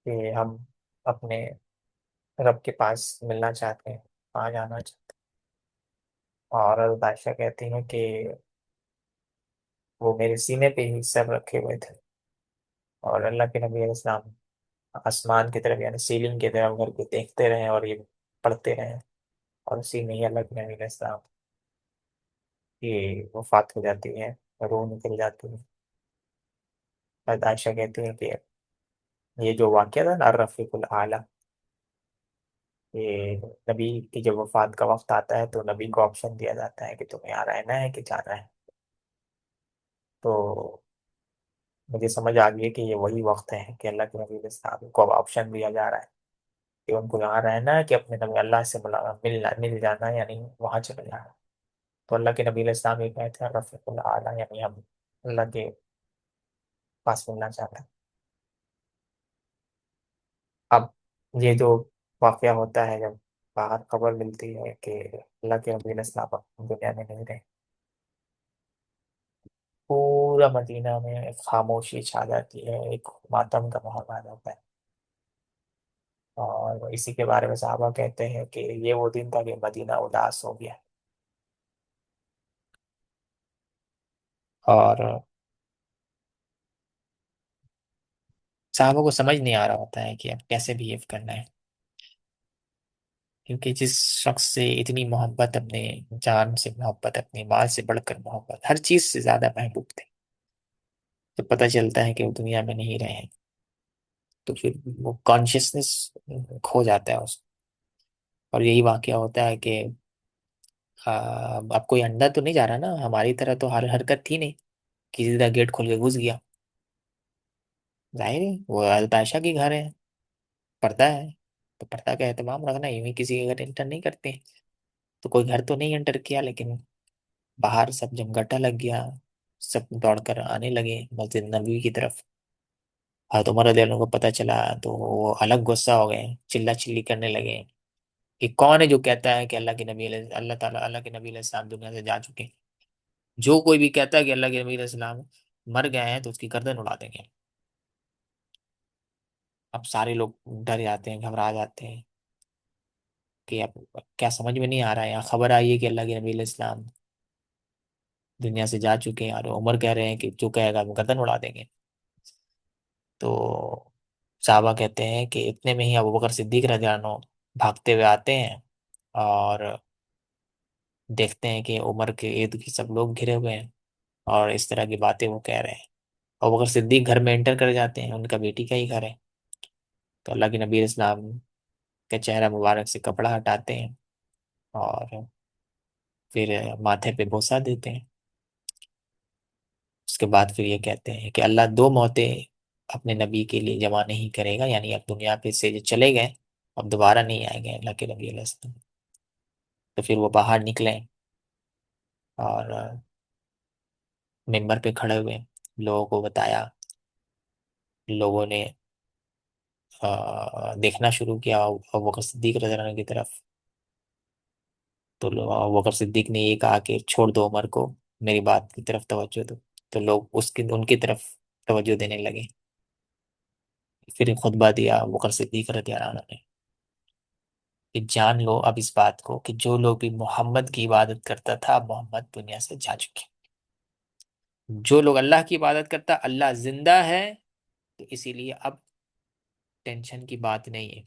کہ ہم اپنے رب کے پاس ملنا چاہتے ہیں، آ جانا چاہتے ہیں. اور حضرت عائشہ کہتی ہیں کہ وہ میرے سینے پہ ہی سر رکھے ہوئے تھے، اور اللہ کے نبی علیہ السلام آسمان کی طرف یعنی سیلنگ کی طرف کر کے دیکھتے رہے اور یہ پڑھتے رہے، اور اسی میں ہی اللہ کے نبی علیہ السلام کی وفات ہو جاتی ہے، روح نکل جاتی ہے. حضرت عائشہ کہتی ہیں کہ یہ جو واقعہ تھا نا الرفیق الاعلیٰ، یہ نبی کی جب وفات کا وقت آتا ہے تو نبی کو آپشن دیا جاتا ہے کہ تمہیں یہاں رہنا ہے کہ جانا ہے. تو مجھے سمجھ آ گئی کہ یہ وہی وقت ہے کہ اللہ کے نبی علیہ السلام کو اب آپشن دیا جا رہا ہے کہ ان کو یہاں رہنا ہے کہ اپنے نبی اللہ سے مل جانا ہے، یعنی وہاں چلے جانا. تو اللہ کے نبی علیہ السلام یہ کہتے ہیں رفیق الاعلیٰ، یعنی ہم اللہ کے پاس ملنا چاہتے ہیں. اب یہ جو واقعہ ہوتا ہے جب باہر خبر ملتی ہے کہ اللہ کے نبی علیہ السلام اب دنیا میں نہیں رہے، پورا مدینہ میں ایک خاموشی چھا جاتی ہے، ایک ماتم کا ماحول آ جاتا ہے. اور اسی کے بارے میں صحابہ کہتے ہیں کہ یہ وہ دن تھا کہ مدینہ اداس ہو گیا. اور صحابہ کو سمجھ نہیں آ رہا ہوتا ہے کہ اب کیسے بہیو کرنا ہے، کیونکہ جس شخص سے اتنی محبت، اپنے جان سے محبت، اپنی مال سے بڑھ کر محبت، ہر چیز سے زیادہ محبوب تھے، تو پتہ چلتا ہے کہ وہ دنیا میں نہیں رہے، تو پھر وہ کانشیسنس کھو جاتا ہے اس کو. اور یہی واقعہ ہوتا ہے کہ اب کوئی انڈا تو نہیں جا رہا نا، ہماری طرح تو ہر حرکت تھی نہیں، کسی طرح گیٹ کھول کے گھس گیا. ظاہر ہے وہ حضرت عائشہ کے گھر ہے، پردہ ہے، تو پردہ کا اہتمام رکھنا، یوں ہی کسی کے گھر انٹر نہیں کرتے ہیں. تو کوئی گھر تو نہیں انٹر کیا، لیکن باہر سب جمگٹا لگ گیا، سب دوڑ کر آنے لگے مسجد نبوی کی طرف. حضرت عمر رضی اللہ عنہ کو پتہ چلا تو وہ الگ غصہ ہو گئے، چلا چلی کرنے لگے کہ کون ہے جو کہتا ہے کہ اللہ تعالیٰ اللہ کے نبی علیہ السلام دنیا سے جا چکے. جو کوئی بھی کہتا ہے کہ اللہ کے نبی علیہ السلام مر گئے ہیں تو اس کی گردن اڑا دیں گے. اب سارے لوگ ڈر جاتے ہیں، گھبرا جاتے ہیں کہ اب کیا سمجھ میں نہیں آ رہا ہے. یہاں خبر آئی ہے کہ اللہ کے نبی علیہ السلام دنیا سے جا چکے ہیں، اور عمر کہہ رہے ہیں کہ جو کہے گا وہ گردن اڑا دیں گے. تو صحابہ کہتے ہیں کہ اتنے میں ہی ابو بکر صدیق رضی اللہ عنہ بھاگتے ہوئے آتے ہیں اور دیکھتے ہیں کہ عمر کے ارد گرد سب لوگ گھرے ہوئے ہیں اور اس طرح کی باتیں وہ کہہ رہے ہیں. ابو بکر صدیق گھر میں انٹر کر جاتے ہیں، ان کا بیٹی کا ہی گھر ہے. تو اللہ کے نبی علیہ السلام کے چہرہ مبارک سے کپڑا ہٹاتے ہیں اور پھر ماتھے پہ بوسہ دیتے ہیں. اس کے بعد پھر یہ کہتے ہیں کہ اللہ دو موتیں اپنے نبی کے لیے جمع نہیں کرے گا، یعنی اب دنیا پہ سے جو چلے گئے اب دوبارہ نہیں آئیں گے اللہ کے نبی علیہ السلام. تو پھر وہ باہر نکلے اور ممبر پہ کھڑے ہوئے، لوگوں کو بتایا. لوگوں نے دیکھنا شروع کیا ابوبکر صدیق رضی اللہ عنہ کی طرف. تو ابوبکر صدیق نے یہ کہا کہ چھوڑ دو عمر کو، میری بات کی طرف توجہ دو. تو لوگ ان کی طرف توجہ دینے لگے. پھر خطبہ دیا ابوبکر صدیق رضی اللہ عنہ نے کہ جان لو اب اس بات کو کہ جو لوگ بھی محمد کی عبادت کرتا تھا اب محمد دنیا سے جا چکے. جو لوگ اللہ کی عبادت کرتا اللہ زندہ ہے، تو اسی لیے اب ٹینشن کی بات نہیں ہے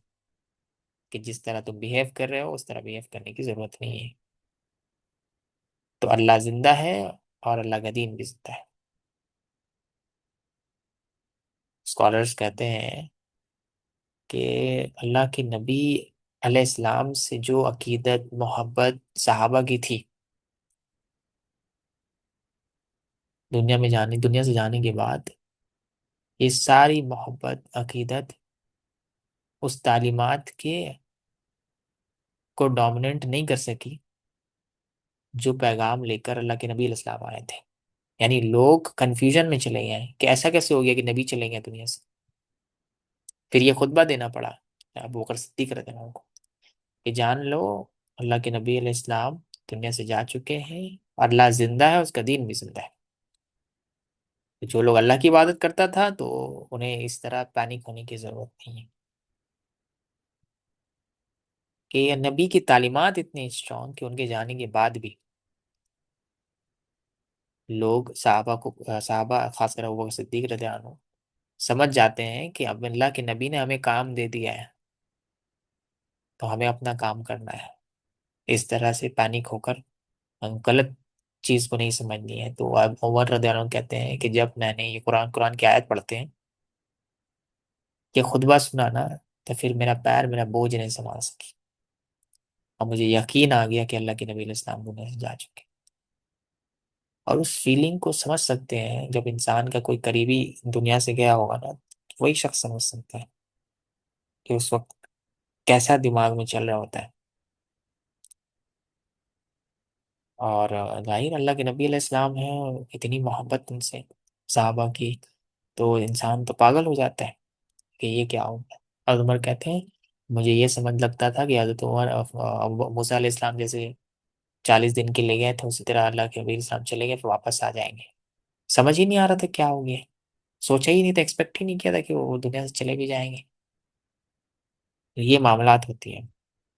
کہ جس طرح تم بیہیو کر رہے ہو اس طرح بیہیو کرنے کی ضرورت نہیں ہے. تو اللہ زندہ ہے اور اللہ کا دین بھی زندہ ہے۔ اسکالرس کہتے ہیں کہ اللہ کے نبی علیہ السلام سے جو عقیدت محبت صحابہ کی تھی، دنیا سے جانے کے بعد یہ ساری محبت عقیدت اس تعلیمات کے کو ڈومیننٹ نہیں کر سکی جو پیغام لے کر اللہ کے نبی علیہ السلام آئے تھے۔ یعنی لوگ کنفیوژن میں چلے گئے کہ ایسا کیسے ہو گیا کہ نبی چلے گئے دنیا سے۔ پھر یہ خطبہ دینا پڑا ابو بکر صدیق رضی اللہ عنہ کو کہ جان لو اللہ کے نبی علیہ السلام دنیا سے جا چکے ہیں، اور اللہ زندہ ہے، اس کا دین بھی زندہ ہے۔ تو جو لوگ اللہ کی عبادت کرتا تھا تو انہیں اس طرح پینک ہونے کی ضرورت نہیں ہے کہ یہ نبی کی تعلیمات اتنی اسٹرانگ کہ ان کے جانے کے بعد بھی لوگ صحابہ خاص کر ابو بکر صدیق رضی اللہ عنہ سمجھ جاتے ہیں کہ اب اللہ کے نبی نے ہمیں کام دے دیا ہے تو ہمیں اپنا کام کرنا ہے۔ اس طرح سے پینک ہو کر غلط چیز کو نہیں سمجھنی ہے۔ تو اب عمر رضی اللہ عنہ کہتے ہیں کہ جب میں نے یہ قرآن کی آیت پڑھتے ہیں کہ خطبہ سنا نا، تو پھر میرا بوجھ نہیں سنبھال سکی، اور مجھے یقین آ گیا کہ اللہ کے نبی علیہ السلام دنیا سے جا چکے۔ اور اس فیلنگ کو سمجھ سکتے ہیں جب انسان کا کوئی قریبی دنیا سے گیا ہوگا نا، وہی شخص سمجھ سکتا ہے کہ اس وقت کیسا دماغ میں چل رہا ہوتا ہے۔ اور ظاہر اللہ کے نبی علیہ السلام ہیں، اتنی محبت ان سے صحابہ کی، تو انسان تو پاگل ہو جاتا ہے کہ یہ کیا ہو گیا۔ اور عمر کہتے ہیں مجھے یہ سمجھ لگتا تھا کہ حضرت عمر موسیٰ علیہ السلام جیسے 40 دن کے لے گئے تھے، اسی طرح اللہ کے نبی علیہ السلام چلے گئے پھر واپس آ جائیں گے۔ سمجھ ہی نہیں آ رہا تھا کیا ہو گیا، سوچا ہی نہیں تھا، ایکسپیکٹ ہی نہیں کیا تھا کہ وہ دنیا سے چلے بھی جائیں گے۔ یہ معاملات ہوتی ہیں،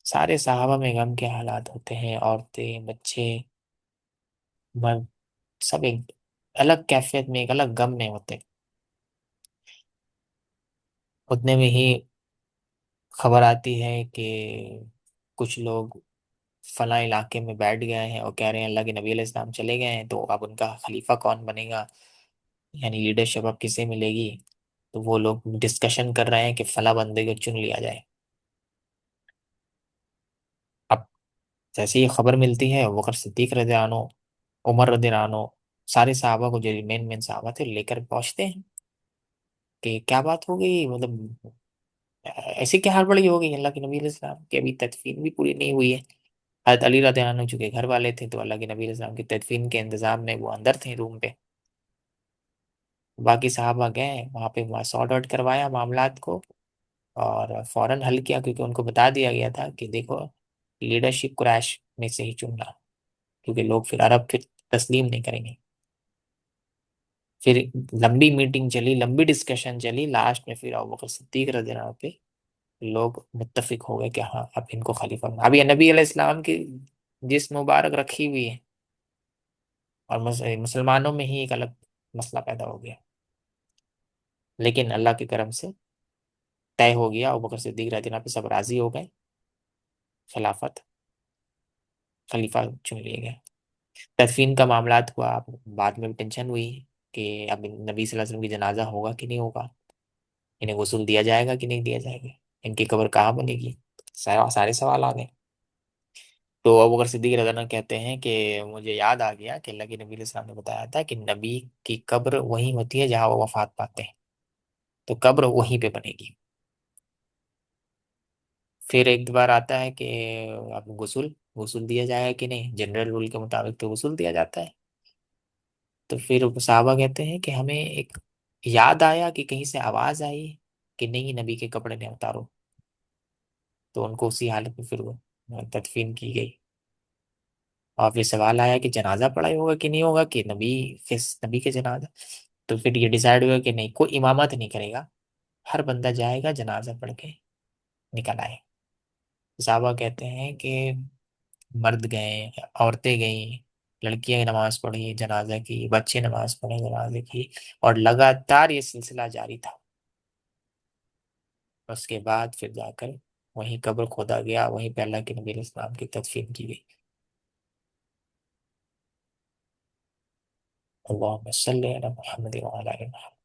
سارے صحابہ میں غم کے حالات ہوتے ہیں، عورتیں، بچے، مرد، سب ایک الگ کیفیت میں، ایک الگ غم میں ہوتے ہیں۔ اتنے میں ہی خبر آتی ہے کہ کچھ لوگ فلاں علاقے میں بیٹھ گئے ہیں اور کہہ رہے ہیں اللہ کے نبی علیہ السلام چلے گئے ہیں تو اب ان کا خلیفہ کون بنے گا، یعنی لیڈرشپ اب کسے ملے گی۔ تو وہ لوگ ڈسکشن کر رہے ہیں کہ فلاں بندے کو چن لیا جائے۔ اب جیسے یہ خبر ملتی ہے ابو بکر صدیق رضی اللہ عنہ، عمر رضی اللہ عنہ، سارے صحابہ کو جو مین صحابہ تھے لے کر پہنچتے ہیں کہ کیا بات ہو گئی، مطلب ایسی کیا ہڑبڑی ہو گئی اللہ کے نبی علیہ السلام کی، ابھی تدفین بھی پوری نہیں ہوئی ہے۔ حضرت علی رضی اللہ عنہ چونکہ گھر والے تھے تو اللہ کے نبی علیہ السلام کی تدفین کے انتظام میں وہ اندر تھے روم پہ، باقی صحابہ گئے وہاں پہ، وہاں سارٹ آؤٹ کروایا معاملات کو اور فوراً حل کیا، کیونکہ ان کو بتا دیا گیا تھا کہ دیکھو لیڈرشپ قریش میں سے ہی چننا، کیونکہ لوگ پھر عرب پھر تسلیم نہیں کریں گے۔ پھر لمبی میٹنگ چلی، لمبی ڈسکشن چلی، لاسٹ میں پھر ابوبکر صدیق رضی اللہ عنہ پہ لوگ متفق ہو گئے کہ ہاں اب ان کو خلیفہ بنا۔ اب یہ نبی علیہ السلام کی جس مبارک رکھی ہوئی ہے، اور مسلمانوں میں ہی ایک الگ مسئلہ پیدا ہو گیا، لیکن اللہ کے کرم سے طے ہو گیا، ابوبکر صدیق رضی اللہ عنہ پہ سب راضی ہو گئے، خلافت خلیفہ چن لیے گئے۔ تدفین کا معاملات ہوا، بعد میں بھی ٹینشن ہوئی کہ اب نبی صلی اللہ علیہ وسلم کی جنازہ ہوگا کہ نہیں ہوگا، انہیں غسل دیا جائے گا کہ نہیں دیا جائے گا، ان کی قبر کہاں بنے گی، سارے سوال آ گئے۔ تو ابوبکر صدیق رضی اللہ عنہ کہتے ہیں کہ مجھے یاد آ گیا کہ اللہ کے نبی علیہ السلام نے بتایا تھا کہ نبی کی قبر وہیں ہوتی ہے جہاں وہ وفات پاتے ہیں، تو قبر وہیں پہ بنے گی۔ پھر ایک بار آتا ہے کہ اب غسل دیا جائے گا کہ نہیں، جنرل رول کے مطابق تو غسل دیا جاتا ہے۔ تو پھر صحابہ کہتے ہیں کہ ہمیں ایک یاد آیا کہ کہیں سے آواز آئی کہ نہیں نبی کے کپڑے نہیں اتارو، تو ان کو اسی حالت میں پھر وہ تدفین کی گئی۔ اور پھر سوال آیا کہ جنازہ پڑھائی ہوگا کہ نہیں ہوگا، کہ نبی کے جنازہ، تو پھر یہ ڈیسائیڈ ہوا کہ نہیں، کوئی امامت نہیں کرے گا، ہر بندہ جائے گا جنازہ پڑھ کے نکل آئے۔ صحابہ کہتے ہیں کہ مرد گئے، عورتیں گئیں، لڑکیاں نماز پڑھی جنازہ کی، بچے نماز پڑھے جنازے کی، اور لگاتار یہ سلسلہ جاری تھا۔ اس کے بعد پھر جا کر وہیں قبر کھودا گیا، وہیں پہ اللہ کے نبی علیہ السلام کی تدفین کی گئی۔ اللهم صل علی محمد وعلی آل محمد.